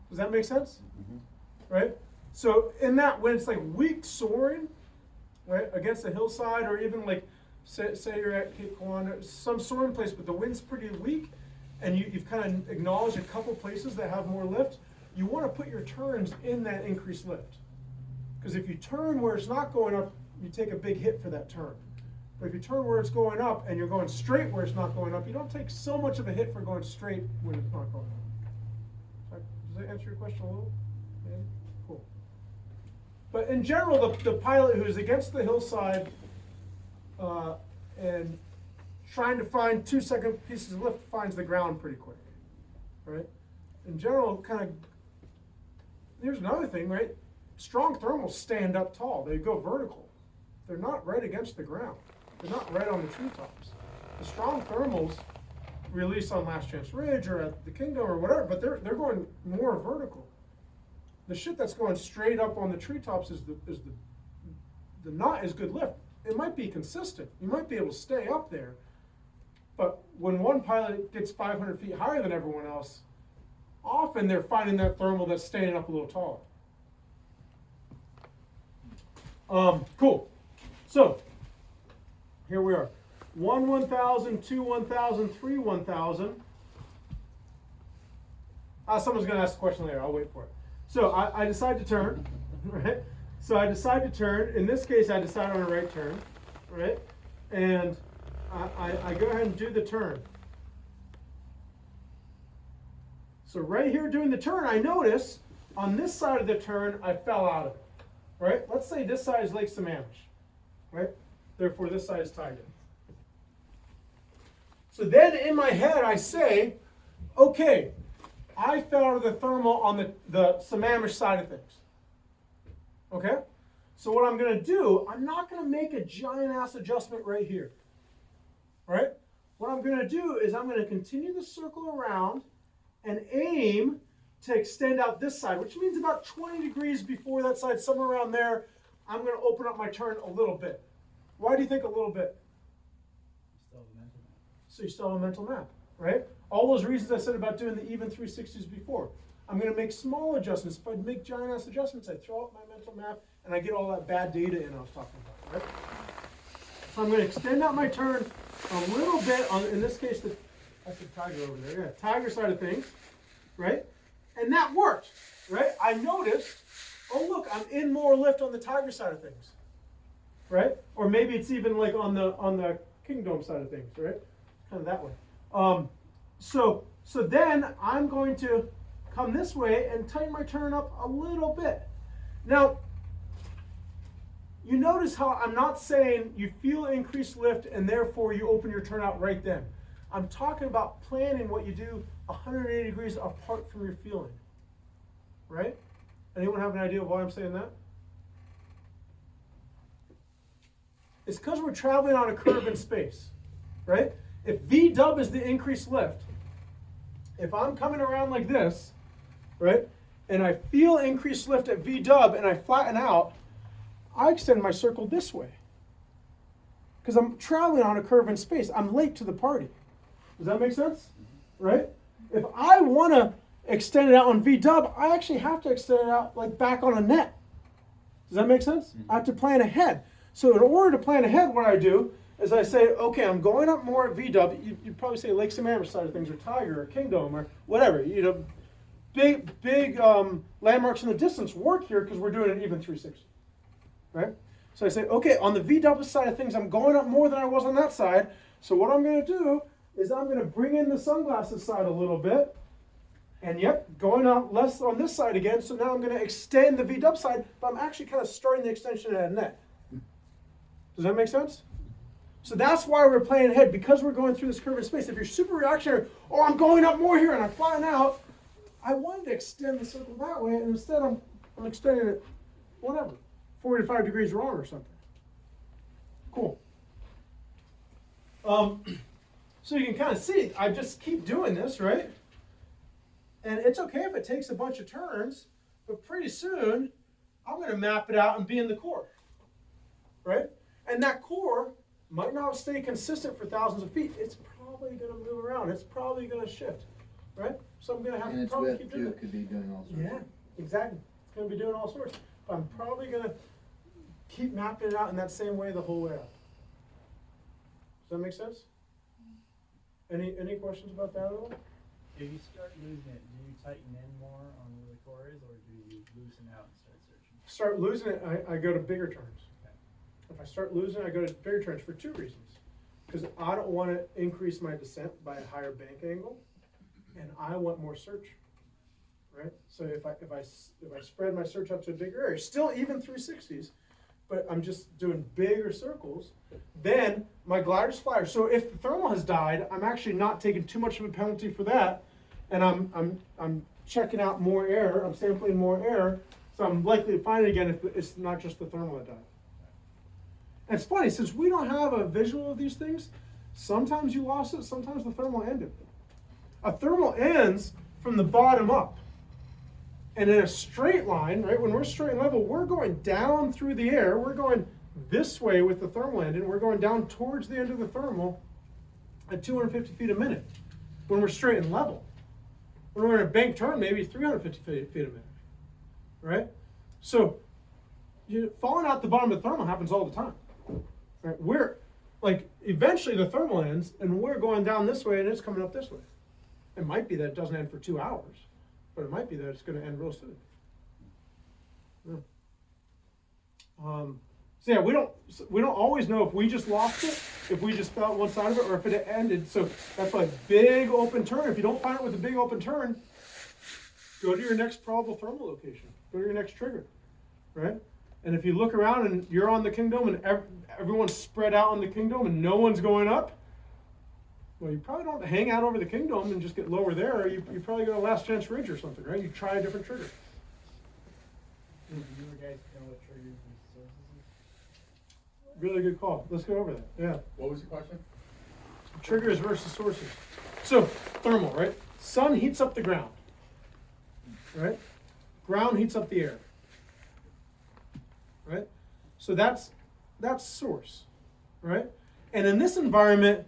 Does that make sense? Mm-hmm. Right? So in that, when it's like weak soaring, right, against a hillside, or even like, say you're at Cape Kiwanis, some soaring place, but the wind's pretty weak, and you've kind of acknowledged a couple places that have more lift, you want to put your turns in that increased lift. Because if you turn where it's not going up, you take a big hit for that turn. But if you turn where it's going up and you're going straight where it's not going up, you don't take so much of a hit for going straight when it's not going up. Does that answer your question a little? Yeah? Cool. But in general, the pilot who's against the hillside and trying to find 2-second pieces of lift finds the ground pretty quick. Right? In general, kind of, here's another thing, right? Strong thermals stand up tall. They go vertical. They're not right against the ground. They're not right on the treetops. The strong thermals release on Last Chance Ridge or at the Kingdom or whatever, but they're going more vertical. The shit that's going straight up on the treetops is the not as good lift. It might be consistent. You might be able to stay up there, but when one pilot gets 500 feet higher than everyone else, often they're finding that thermal that's staying up a little taller. Cool. So, here we are. 1 1,000, 2 1,000, 3 1,000. Someone's going to ask the question later. I'll wait for it. So I decide to turn, right? So I decide to turn. In this case, I decide on a right turn, right? And I go ahead and do the turn. So right here doing the turn, I notice on this side of the turn, I fell out of it, right? Let's say this side is Lake Sammamish, right? Therefore, this side is tied in. So then in my head, I say, okay, I fell out of the thermal on the Sammamish side of things. Okay? So what I'm going to do, I'm not going to make a giant ass adjustment right here. Right? What I'm going to do is I'm going to continue the circle around and aim to extend out this side, which means about 20 degrees before that side, somewhere around there, I'm going to open up my turn a little bit. Why do you think a little bit? So you still have a mental map, right? All those reasons I said about doing the even 360s before. I'm going to make small adjustments. If I make giant ass adjustments, I throw out my mental map and I get all that bad data in I was talking about, right? So I'm going to extend out my turn a little bit on, in this case, that's the tiger over there. Yeah, tiger side of things, right? And that worked, right? I noticed, oh look, I'm in more lift on the tiger side of things, right? Or maybe it's even like on the kingdom side of things, right? Kind of that way. So then I'm going to come this way and tighten my turn up a little bit. Now, you notice how I'm not saying you feel increased lift and therefore you open your turn out right then. I'm talking about planning what you do 180 degrees apart from your feeling. Right? Anyone have an idea of why I'm saying that? It's because we're traveling on a curve in space. Right? If V dub is the increased lift, if I'm coming around like this, right, and I feel increased lift at V dub and I flatten out, I extend my circle this way. Because I'm traveling on a curve in space. I'm late to the party. Does that make sense? Right? If I want to extend it out on V dub, I actually have to extend it out like back on a net. Does that make sense? I have to plan ahead. So in order to plan ahead, what I do is I say, okay, I'm going up more at V-dub. You'd probably say Lake Sammamish side of things, or Tiger, or Kingdom, or whatever. You know, big landmarks in the distance work here because we're doing an even 360, right? So I say, okay, on the V-dub side of things, I'm going up more than I was on that side. So what I'm going to do is I'm going to bring in the sunglasses side a little bit, and yep, going out less on this side again. So now I'm going to extend the V-dub side, but I'm actually kind of starting the extension at a net. Does that make sense? So that's why we're playing ahead, because we're going through this curve in space. If you're super reactionary, oh, I'm going up more here and I'm flying out, I wanted to extend the circle that way, and instead I'm extending it, whatever, 45 degrees wrong or something. Cool. So you can kind of see, I just keep doing this, right? And it's okay if it takes a bunch of turns, but pretty soon I'm going to map it out and be in the core, right? And that core might not stay consistent for thousands of feet. It's probably going to move around. It's probably going to shift, right? So I'm going to have to probably keep doing it. Could be doing all sorts. Yeah, exactly. It's going to be doing all sorts. But I'm probably going to keep mapping it out in that same way the whole way out. Does that make sense? Any questions about that at all? If you start losing it, do you tighten in more on where the core is, or do you loosen out and start searching? Start losing it, I go to bigger turns. If I start losing, I go to bigger turns for two reasons. Because I don't want to increase my descent by a higher bank angle, and I want more search, right? So if I spread my search out to a bigger area, still even 360s, but I'm just doing bigger circles, then my glider's flyer. So if the thermal has died, I'm actually not taking too much of a penalty for that, and I'm checking out more air. I'm sampling more air, so I'm likely to find it again if it's not just the thermal that died. And it's funny, since we don't have a visual of these things, sometimes you lost it, sometimes the thermal ended. A thermal ends from the bottom up. And in a straight line, right, when we're straight and level, we're going down through the air. We're going this way with the thermal end, and we're going down towards the end of the thermal at 250 feet a minute when we're straight and level. When we're in a bank turn, maybe 350 feet a minute, right? So falling out the bottom of the thermal happens all the time. Right? We're, like, eventually the thermal ends, and we're going down this way, and it's coming up this way. It might be that it doesn't end for 2 hours, but it might be that it's gonna end real soon. Yeah. So yeah, we don't always know if we just lost it, if we just felt one side of it, or if it ended. So that's why big open turn. If you don't find it with a big open turn, go to your next probable thermal location. Go to your next trigger, right? And if you look around and you're on the kingdom and everyone's spread out on the kingdom and no one's going up, well, you probably don't hang out over the kingdom and just get lower there. You probably go to last chance ridge or something, right? You try a different trigger. Do you guys know what triggers and sources? Really good call. Let's go over that. Yeah. What was the question? Triggers versus sources. So thermal, right? Sun heats up the ground, right? Ground heats up the air, right? So that's source, right? And in this environment,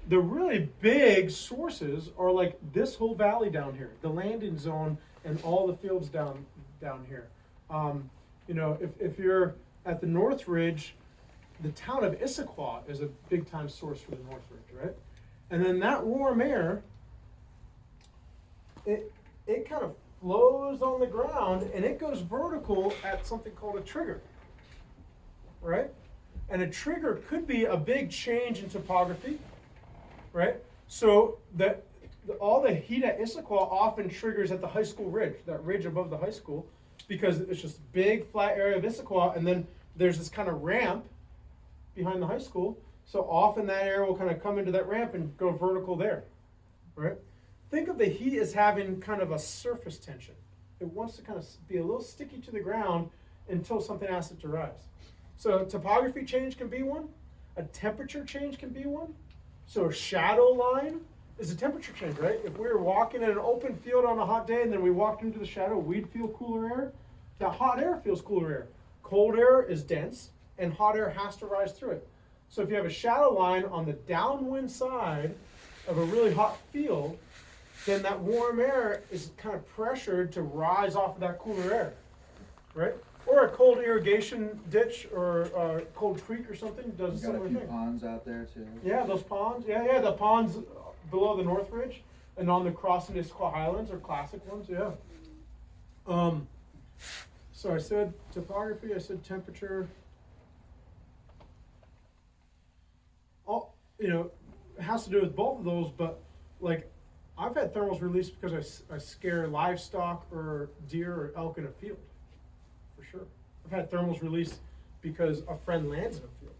the really big sources are like this whole valley down here, the landing zone, and all the fields down here. You know, if you're at the North Ridge, the town of Issaquah is a big time source for the North Ridge, right? And then that warm air, it kind of flows on the ground and it goes vertical at something called a trigger, right? And a trigger could be a big change in topography, right? So that all the heat at Issaquah often triggers at the high school ridge, that ridge above the high school, because it's just a big flat area of Issaquah, and then there's this kind of ramp behind the high school. So often that air will kind of come into that ramp and go vertical there, right? Think of the heat as having kind of a surface tension. It wants to kind of be a little sticky to the ground until something asks it to rise. So a topography change can be one. A temperature change can be one. So a shadow line is a temperature change, right? If we were walking in an open field on a hot day and then we walked into the shadow, we'd feel cooler air. That hot air feels cooler air. Cold air is dense, and hot air has to rise through it. So if you have a shadow line on the downwind side of a really hot field, then that warm air is kind of pressured to rise off of that cooler air, right? Or a cold irrigation ditch or a cold creek or something does a You got similar a few thing. ponds out there too. Yeah, those ponds. Yeah, the ponds below the North Ridge and on the crossing Issaquah Highlands are classic ones. Yeah. So I said topography. I said temperature. All it has to do with both of those. But like, I've had thermals released because I scare livestock or deer or elk in a field. For sure. I've had thermals released because a friend lands in a field.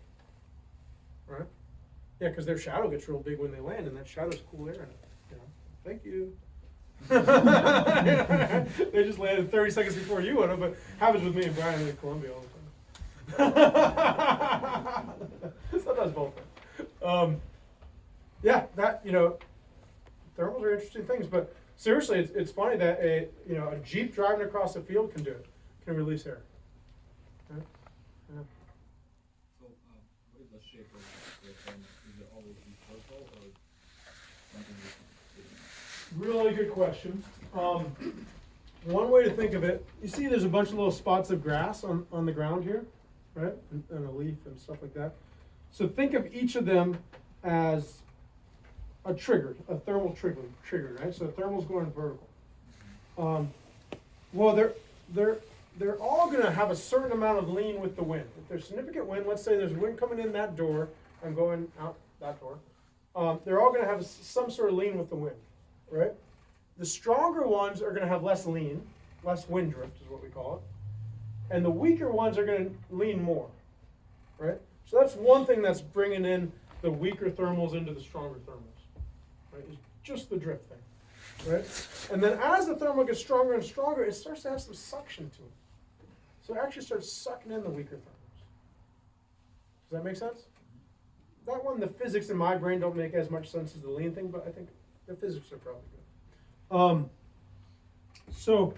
Right? Yeah, because their shadow gets real big when they land, and that shadow's cool air in it. Thank you. They just landed 30 seconds before you would have, but happens with me and Brian in Columbia all the time. Sometimes both. Yeah, that thermals are interesting things, but seriously, it's funny that a Jeep driving across a field can do it, can release air. Yeah. Yeah. So, what is the shape of the thing? Is it always be purple or something different? Really good question. One way to think of it, you see there's a bunch of little spots of grass on the ground here, right? And a leaf and stuff like that. So think of each of them as a thermal trigger, right? So the thermal's going vertical. Well, they're all going to have a certain amount of lean with the wind. If there's significant wind, let's say there's wind coming in that door and going out that door, they're all going to have some sort of lean with the wind, right? The stronger ones are going to have less lean, less wind drift is what we call it, and the weaker ones are going to lean more, right? So that's one thing that's bringing in the weaker thermals into the stronger thermals, right? Is just the drift thing, right? And then as the thermal gets stronger and stronger, it starts to have some suction to it. So it actually starts sucking in the weaker thermals. Does that make sense? That one, the physics in my brain don't make as much sense as the lean thing, but I think the physics are probably good. So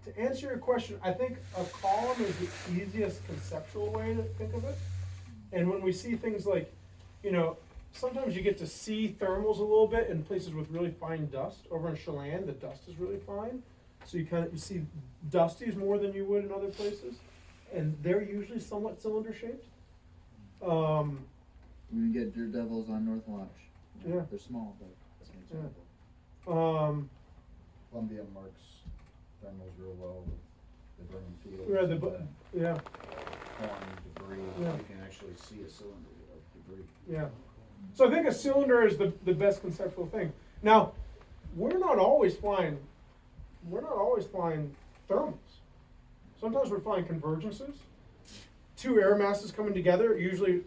to answer your question, I think a column is the easiest conceptual way to think of it. And when we see things like, sometimes you get to see thermals a little bit in places with really fine dust. Over in Chelan, the dust is really fine. So you see dusties more than you would in other places. and they're usually somewhat cylinder shaped. We get Dirt Devils on North Launch. Yeah. They're small, but that's an Yeah. example. Columbia marks thermals real well with the burning fields. Yeah, and yeah, corn debris, Yeah. you can actually see a cylinder of debris. yeah. So I think a cylinder is the best conceptual thing. Now, we're not always flying thermals. Sometimes we're flying convergences. Two air masses coming together, usually,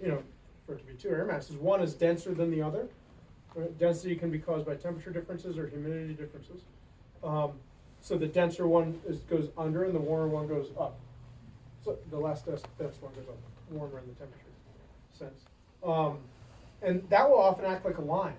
for it to be two air masses, one is denser than the other. Right? Density can be caused by temperature differences or humidity differences. So the denser one goes under and the warmer one goes up. So the less dense one goes up, warmer in the temperature sense. And that will often act like a line,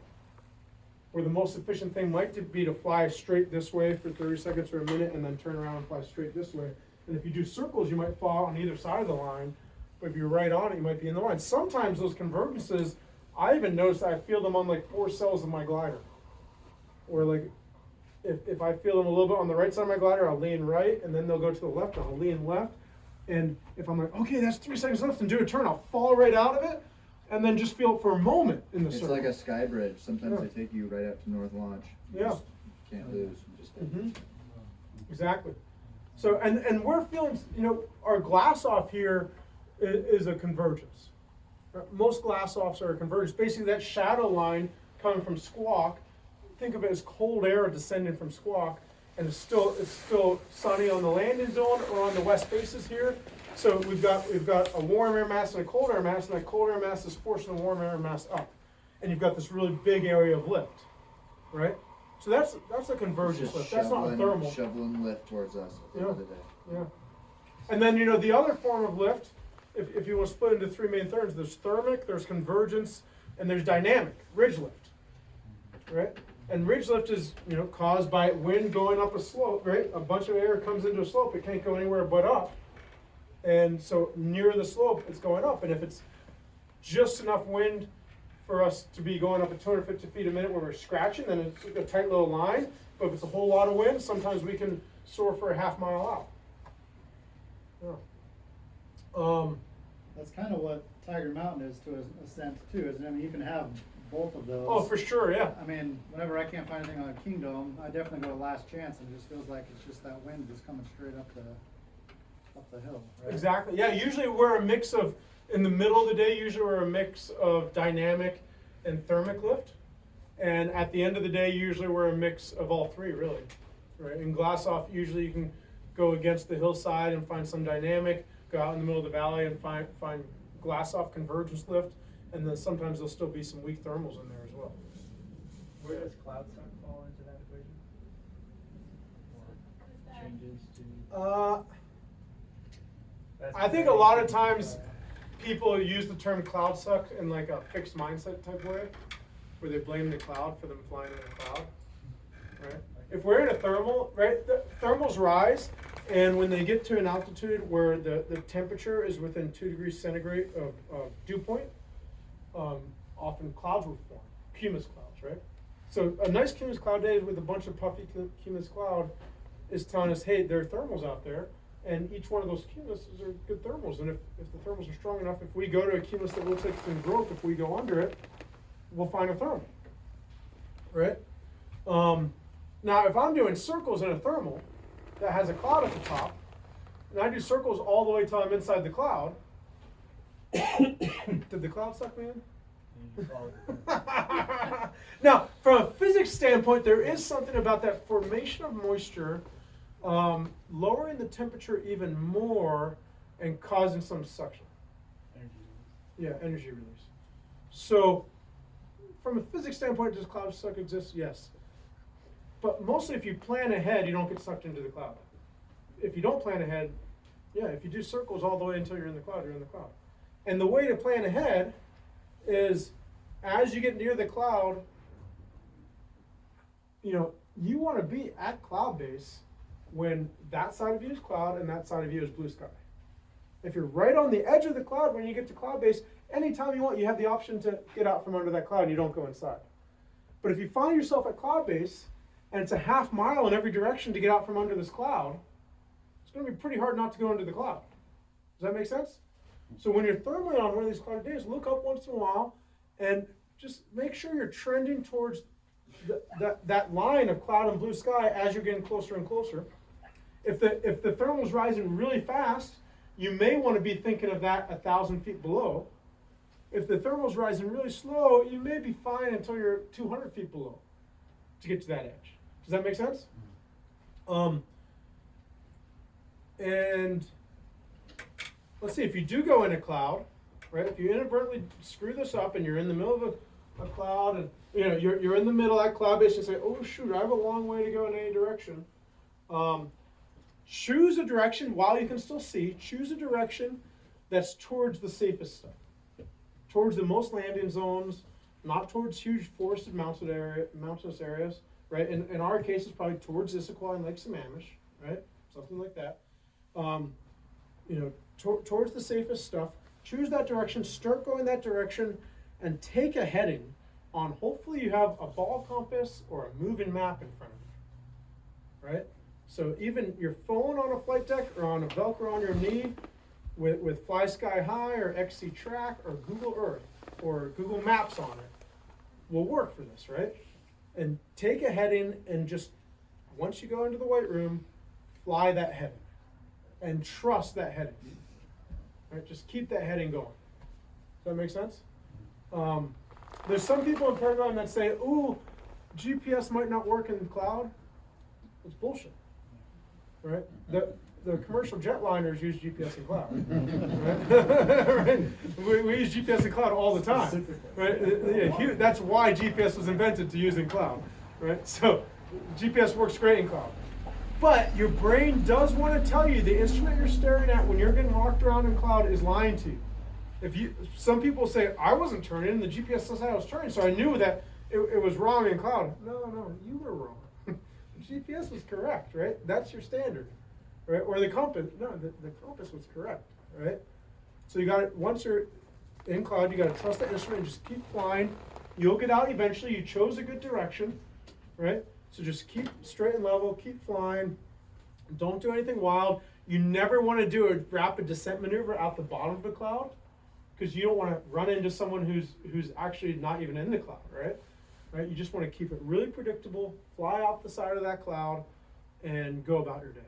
where the most efficient thing might be to fly straight this way for 30 seconds or a minute and then turn around and fly straight this way. And if you do circles, you might fall on either side of the line, but if you're right on it, you might be in the line. Sometimes those convergences, I even notice I feel them on like 4 cells of my glider. Or like, if I feel them a little bit on the right side of my glider, I'll lean right, and then they'll go to the left, and I'll lean left. And if I'm like, okay, that's 3 seconds left, and do a turn, I'll fall right out of it, and then just feel it for a moment in the It's circle. like a sky bridge. Sometimes Yeah. they take you right out to North Launch. You Yeah. just can't lose. You just Exactly. So, and we're feeling, our glass off here is a convergence. Most glass offs are a convergence. Basically, that shadow line coming from squawk, think of it as cold air descending from squawk, and it's still sunny on the landing zone or on the west faces here. So we've got a warm air mass and a cold air mass, and that cold air mass is forcing the warm air mass up, and you've got this really big area of lift, right? So that's a convergence lift. That's not a thermal. Shoveling lift towards us at the end of the day. Yeah. And then, the other form of lift, if you want to split into 3 main terms, there's thermic, there's convergence, and there's dynamic, ridge lift, right? And ridge lift is, caused by wind going up a slope, right? A bunch of air comes into a slope, it can't go anywhere but up. And so near the slope, it's going up. And if it's just enough wind for us to be going up at 250 feet a minute when we're scratching, then it's a tight little line. But if it's a whole lot of wind, sometimes we can soar for a half mile out. Yeah. That's kind of what Tiger Mountain is to a sense too, isn't it? I mean, you can have both of those. Oh, for sure, yeah. I mean, whenever I can't find anything on a Kingdom, I definitely go to Last Chance, and it just feels like it's just that wind just coming straight up the hill. Right? Exactly. Yeah, usually we're a mix of, in the middle of the day, usually we're a mix of dynamic and thermic lift. And at the end of the day, usually we're a mix of all three, really. Right? In glass off, usually you can go against the hillside and find some dynamic, go out in the middle of the valley and find glass off convergence lift, and then sometimes there'll still be some weak thermals in there as well. Where does cloud suck fall into that equation? Or changes to? I think a lot of times people use the term cloud suck in like a fixed mindset type way, where they blame the cloud for them flying in a cloud, right? If we're in a thermal, right, the thermals rise, and when they get to an altitude where the temperature is within 2 degrees centigrade of dew point, often clouds will form, cumulus clouds, right? So a nice cumulus cloud day with a bunch of puffy cumulus cloud is telling us, hey, there are thermals out there, and each one of those cumuluses are good thermals. And if the thermals are strong enough, if we go to a cumulus that looks like it's in growth, if we go under it, we'll find a thermal, right? Now, if I'm doing circles in a thermal that has a cloud at the top, and I do circles all the way till I'm inside the cloud, did the cloud suck me in? Now, from a physics standpoint, there is something about that formation of moisture lowering the temperature even more and causing some suction. Yeah, energy release. So, from a physics standpoint, does cloud suck exist? Yes. But mostly if you plan ahead, you don't get sucked into the cloud. If you don't plan ahead, yeah, if you do circles all the way until you're in the cloud, you're in the cloud. And the way to plan ahead is as you get near the cloud, you want to be at cloud base when that side of you is cloud and that side of you is blue sky. If you're right on the edge of the cloud when you get to cloud base, anytime you want, you have the option to get out from under that cloud and you don't go inside. But if you find yourself at cloud base and it's a half mile in every direction to get out from under this cloud, it's going to be pretty hard not to go into the cloud. that make sense? So when you're thermally on one of these cloudy days, look up once in a while and just make sure you're trending towards that line of cloud and blue sky as you're getting closer and closer. If the thermal's rising really fast, you may want to be thinking of that 1,000 feet below. If the thermal's rising really slow, you may be fine until you're 200 feet below to get to that edge. Does that make sense? And let's see, if you do go in a cloud, right? If you inadvertently screw this up and you're in the middle of a cloud, and you're in the middle of that cloud base and say, oh shoot, I have a long way to go in any direction. Choose a direction while you can still see. Choose a direction that's towards the safest stuff, towards the most landing zones, not towards huge forested mountainous areas, right? In our case, it's probably towards Issaquah and Lake Sammamish, right? Something like that. Towards the safest stuff. Choose that direction, start going that direction, and take a heading on, hopefully you have a ball compass or a moving map in front of you, right? So even your phone on a flight deck or on a Velcro on your knee with Fly Sky High or XC Track or Google Earth or Google Maps on it will work for this, right? And take a heading and just, once you go into the white room, fly that heading and trust that heading. Right? Just keep that heading going. Does that make sense? There's some people in Paragon that say, ooh, GPS might not work in the cloud. It's bullshit. Right? The commercial jetliners use GPS in cloud. Right? Right? We use GPS in cloud all the time. Right? That's why GPS was invented, to use in cloud. Right? So GPS works great in cloud. But your brain does want to tell you the instrument you're staring at when you're getting walked around in cloud is lying to you. Some people say, I wasn't turning, the GPS says I was turning, so I knew that it was wrong in cloud. No, you were wrong. The GPS was correct, right? That's your standard, right? Or the compass, the compass was correct, right? So you got it, once you're in cloud, you got to trust the instrument and just keep flying. You'll get out eventually. You chose a good direction, right? So just keep straight and level, keep flying. Don't do anything wild. You never want to do a rapid descent maneuver out the bottom of the cloud, because you don't want to run into someone who's actually not even in the cloud, right? Right? You just want to keep it really predictable, fly off the side of that cloud, and go about your day.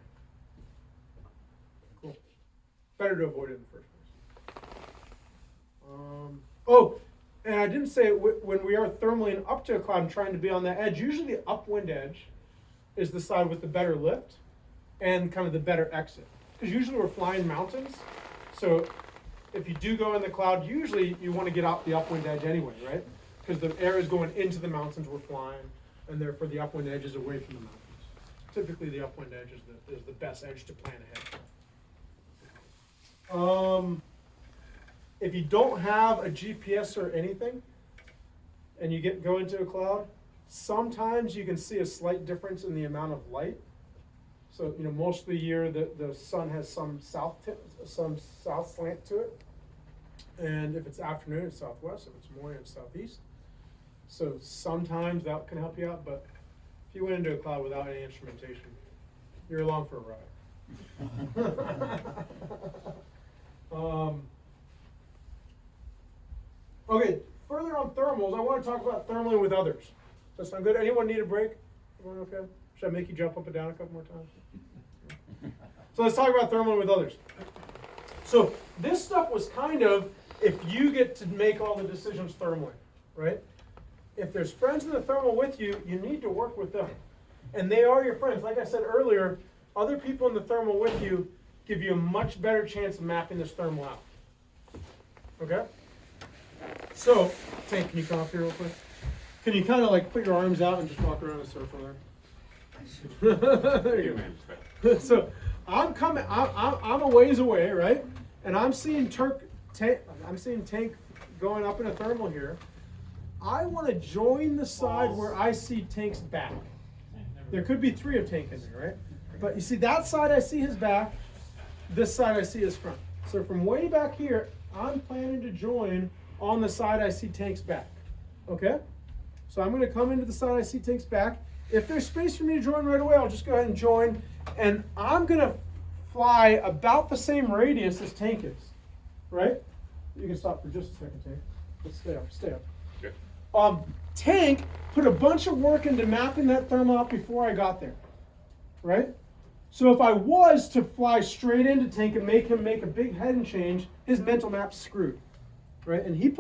Cool. Better to avoid it in the first place. And I didn't say when we are thermaling up to a cloud and trying to be on that edge, usually the upwind edge is the side with the better lift and kind of the better exit. Because usually we're flying mountains, so if you do go in the cloud, usually you want to get out the upwind edge anyway, right? Because the air is going into the mountains we're flying, and therefore the upwind edge is away from the mountains. Typically the upwind edge is the best edge to plan ahead. If you don't have a GPS or anything, and you go into a cloud, sometimes you can see a slight difference in the amount of light. So most of the year the sun has some south slant to it, and if it's afternoon, it's southwest. If it's morning, it's southeast. So sometimes that can help you out, but if you went into a cloud without any instrumentation, you're along for a ride. Okay, further on thermals, I want to talk about thermaling with others. Does that sound good? Anyone need a break? Everyone okay? Should I make you jump up and down a couple more times? So let's talk about thermaling with others. So this stuff was kind of, if you get to make all the decisions thermally, right? If there's friends in the thermal with you, you need to work with them. And they are your friends. Like I said earlier, other people in the thermal with you give you a much better chance of mapping this thermal out. Okay? So, Tank, can you come up here real quick? Can you kind of like put your arms out and just walk around in a circle there? There you go. So I'm a ways away, right? And I'm seeing Tank going up in a thermal here. I want to join the side where I see Tank's back. There could be 3 of Tank in there, right? But you see that side I see his back, this side I see his front. So from way back here, I'm planning to join on the side I see Tank's back. Okay? So I'm going to come into the side I see Tank's back. If there's space for me to join right away, I'll just go ahead and join. And I'm going to fly about the same radius as tank is, right? You can stop for just a second, tank. Let's stay up, stay up. Okay. Tank put a bunch of work into mapping that thermal out before I got there, right? So if I was to fly straight into Tank and make him make a big heading change, his mental map's screwed, right? And he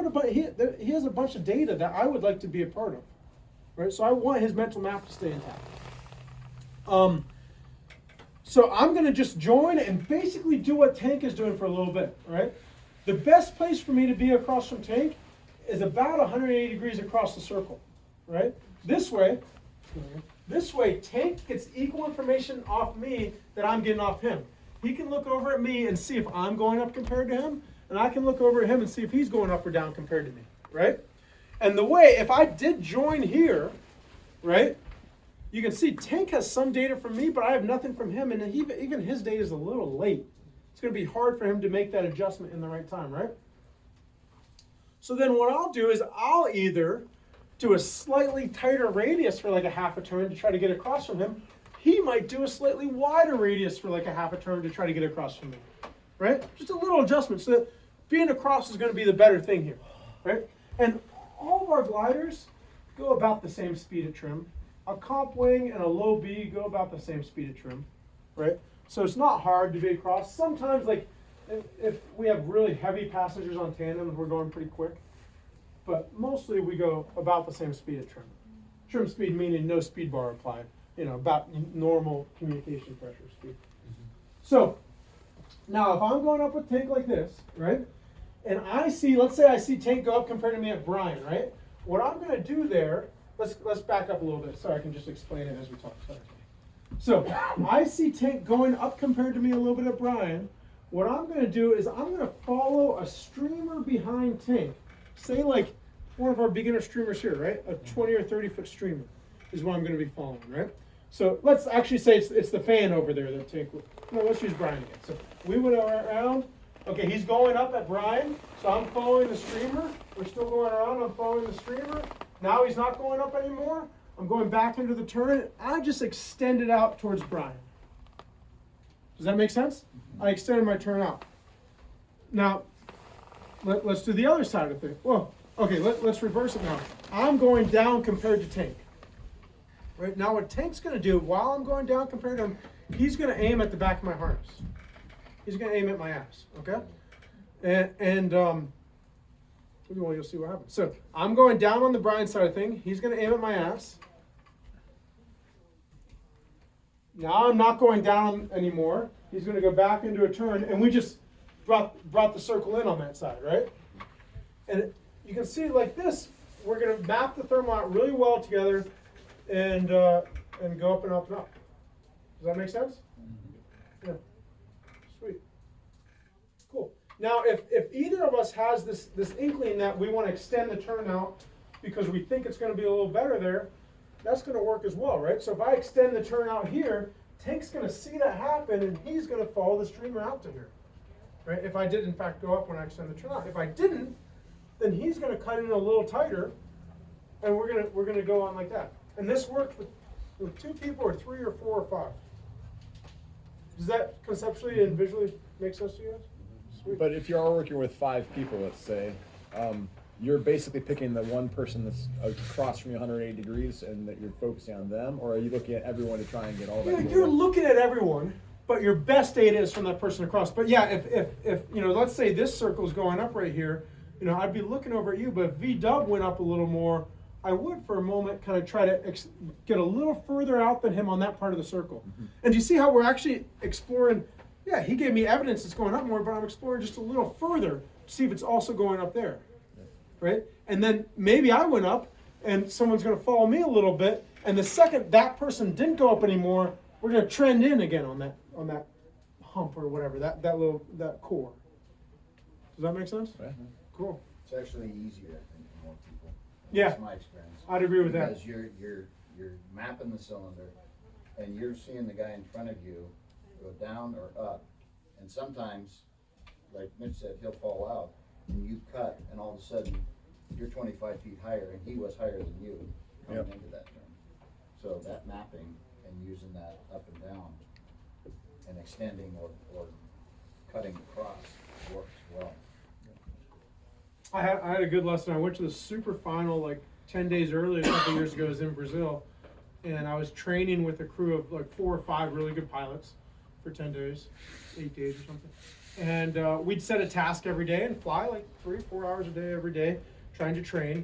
has a bunch of data that I would like to be a part of, right? So I want his mental map to stay intact. So I'm going to just join and basically do what Tank is doing for a little bit, right? The best place for me to be across from Tank is about 180 degrees across the circle, right? This way, Tank gets equal information off me that I'm getting off him. He can look over at me and see if I'm going up compared to him, and I can look over at him and see if he's going up or down compared to me, right? And the way, if I did join here, right, you can see Tank has some data from me, but I have nothing from him, and even his data is a little late. It's going to be hard for him to make that adjustment in the right time, right? So then what I'll do is I'll either do a slightly tighter radius for like a half a turn to try to get across from him. He might do a slightly wider radius for like a half a turn to try to get across from me, right? Just a little adjustment so that being across is going to be the better thing here, right? And all of our gliders go about the same speed at trim. A comp wing and a low B go about the same speed at trim, right? So it's not hard to be across. Sometimes, like, if we have really heavy passengers on tandem, we're going pretty quick. But mostly we go about the same speed at trim. Trim speed meaning no speed bar applied, about normal communication pressure speed. So now if I'm going up with Tank like this, right, and let's say I see Tank go up compared to me at Brian, right? What I'm going to do there, let's back up a little bit so I can just explain it as we talk. Sorry. So I see Tank going up compared to me a little bit at Brian. What I'm going to do is I'm going to follow a streamer behind Tank. Say like one of our beginner streamers here, right? A 20 or 30 foot streamer is what I'm going to be following, right? So let's actually say it's the fan over there that Tank will. No, let's use Brian again. So we went around. Okay, he's going up at Brian, so I'm following the streamer. We're still going around, I'm following the streamer. Now he's not going up anymore. I'm going back into the turn. I just extended out towards Brian. Does that make sense? I extended my turn out. Now, let's do the other side of things. Well, okay, let's reverse it now. I'm going down compared to Tank. Right, now what Tank's going to do while I'm going down compared to him, he's going to aim at the back of my harness. He's going to aim at my ass, okay? And well, you'll see what happens. So I'm going down on the Brian side of thing. He's going to aim at my ass. Now I'm not going down anymore. He's going to go back into a turn, and we just brought the circle in on that side, right? And you can see like this, we're going to map the thermal out really well together and go up and up and up. Does that make sense? Yeah. Sweet. Cool. Now, if either of us has this inkling that we want to extend the turn out because we think it's going to be a little better there, that's going to work as well, right? So if I extend the turn out here, Tank's going to see that happen, and he's going to follow the streamer out to here, right? If I did, in fact, go up when I extend the turn out. If I didn't, then he's going to cut in a little tighter, and we're going to go on like that. And this worked with 2 people or 3 or 4 or 5. Does that conceptually and visually make sense to you guys? Sweet. But if you are working with 5 people, let's say, you're basically picking the one person that's across from you 180 degrees and that you're focusing on them, or are you looking at everyone to try and get all that? Yeah, you're looking at everyone, but your best data is from that person across. But yeah, if let's say this circle is going up right here, I'd be looking over at you, but if V-dub went up a little more, I would for a moment kind of try to get a little further out than him on that part of the circle. Mm-hmm. And do you see how we're actually exploring? Yeah, he gave me evidence it's going up more, but I'm exploring just a little further to see if it's also going up there, right? And then maybe I went up and someone's going to follow me a little bit, and the second that person didn't go up anymore, we're going to trend in again on that hump or whatever, that core. Does that make sense? Yeah. Cool. It's actually easier, I think, for more people. Yeah. That's my experience. I'd agree with that. Because you're mapping the cylinder, and you're seeing the guy in front of you go down or up, and sometimes, like Mitch said, he'll fall out, and you cut, and all of a sudden, you're 25 feet higher, and he was higher than you coming into that turn. So that mapping and using that up and down, and extending or cutting across works well. I had a good lesson. I went to the super final like 10 days earlier, a couple years ago. I was in Brazil, and I was training with a crew of like 4 or 5 really good pilots for 10 days, 8 days or something. And we'd set a task every day and fly like 3-4 hours a day every day, trying to train.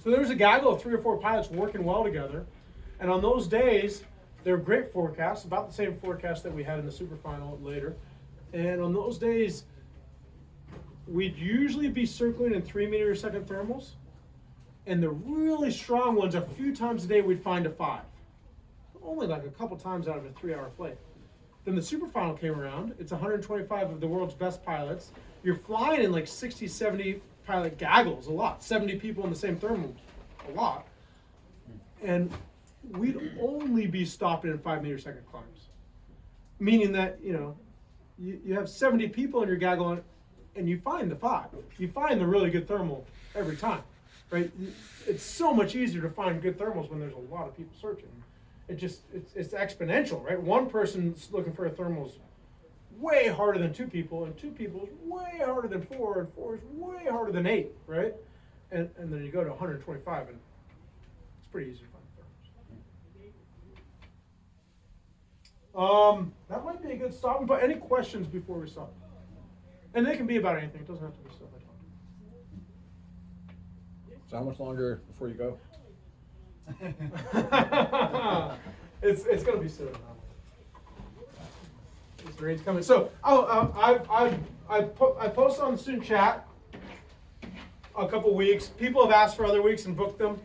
So there was a gaggle of 3 or 4 pilots working well together, and on those days, they were great forecasts, about the same forecast that we had in the super final later. And on those days, we'd usually be circling in 3 meter a second thermals, and the really strong ones, a few times a day, we'd find a 5. Only like a couple times out of a 3-hour flight. Then the super final came around. It's 125 of the world's best pilots. You're flying in like 60, 70 pilot gaggles, a lot. 70 people in the same thermal, a lot. And we'd only be stopping in 5 meter second climbs. Meaning that, you have 70 people in your gaggle and you find the 5. You find the really good thermal every time, right? It's so much easier to find good thermals when there's a lot of people searching. It's exponential, right? One person's looking for a thermal is way harder than 2 people, and 2 people is way harder than 4, and 4 is way harder than 8, right? And then you go to 125, and it's pretty easy to find thermals. That might be a good stopping, but any questions before we stop? And they can be about anything. It doesn't have to be stuff I talk. So how much longer before you go? It's gonna be soon. This rain's coming. So I posted on the student chat a couple weeks. People have asked for other weeks and booked them.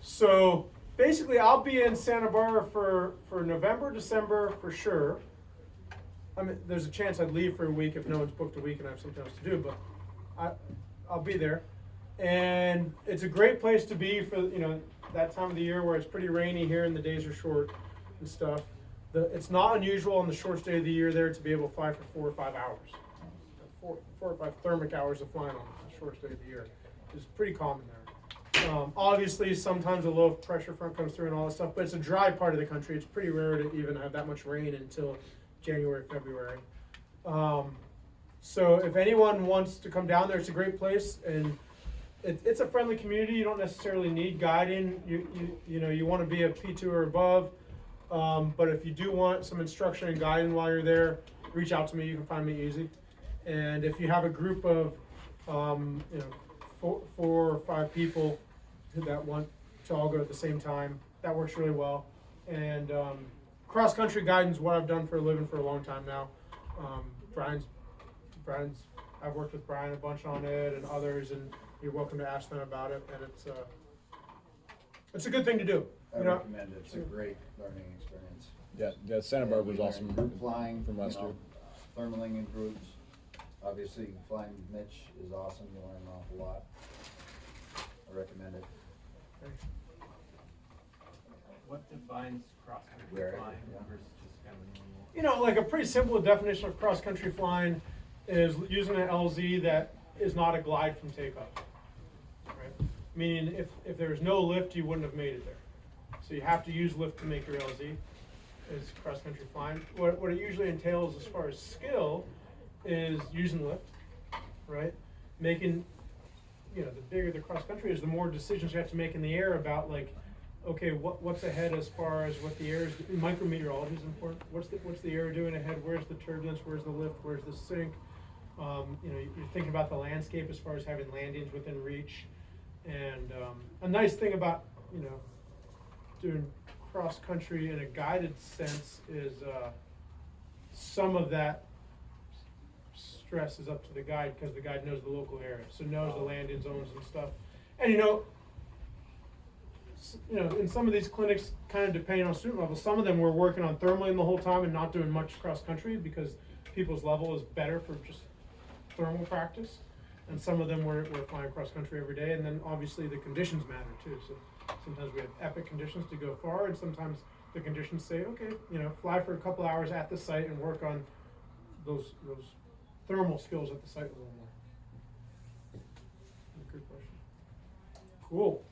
So basically, I'll be in Santa Barbara for November, December for sure. I mean, there's a chance I'd leave for a week if no one's booked a week and I have something else to do, but I'll be there. And it's a great place to be for that time of the year where it's pretty rainy here and the days are short and stuff. It's not unusual on the shortest day of the year there to be able to fly for 4 or 5 hours. 4 or 5 thermic hours of flying on the shortest day of the year is pretty common there. Obviously, sometimes a low pressure front comes through and all that stuff, but it's a dry part of the country. It's pretty rare to even have that much rain until January, February. So if anyone wants to come down there, it's a great place, and it's a friendly community. You don't necessarily need guiding. You want to be a P2 or above, but if you do want some instruction and guiding while you're there, reach out to me. You can find me easy. And if you have a group of 4 or 5 people that want to all go at the same time, that works really well. And cross-country guidance is what I've done for a living for a long time now. I've worked with Brian a bunch on it and others, and you're welcome to ask them about it. And it's a good thing to do. I recommend it. It's a great learning experience. Yeah, Santa Barbara was We awesome. learned group flying from last year. Thermaling in groups. Obviously, flying with Mitch is awesome. You learn an awful lot. I recommend it. What defines cross-country Where, flying yeah. versus just kind of normal? Like a pretty simple definition of cross-country flying is using an LZ that is not a glide from takeoff. Right? Meaning if there was no lift, you wouldn't have made it there. So you have to use lift to make your LZ, is cross-country flying. What it usually entails as far as skill is using lift, right? Making, the bigger the cross-country is, the more decisions you have to make in the air about okay, what's ahead as far as what the air is. Micrometeorology is important. What's the air doing ahead? Where's the turbulence? Where's the lift? Where's the sink? You're thinking about the landscape as far as having landings within reach. And a nice thing about doing cross country in a guided sense is some of that stress is up to the guide because the guide knows the local area, so knows the landing zones and stuff. And in some of these clinics, kind of depending on student level, some of them were working on thermaling the whole time and not doing much cross country because people's level is better for just thermal practice. And some of them were flying cross country every day, and then obviously the conditions matter too. So sometimes we have epic conditions to go far, and sometimes the conditions say, okay, fly for a couple hours at the site and work on those thermal skills at the site a little more. Good question. Cool.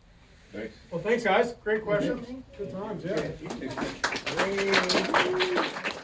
Thanks. Well, thanks guys. Great question. Good times. Yeah. Great.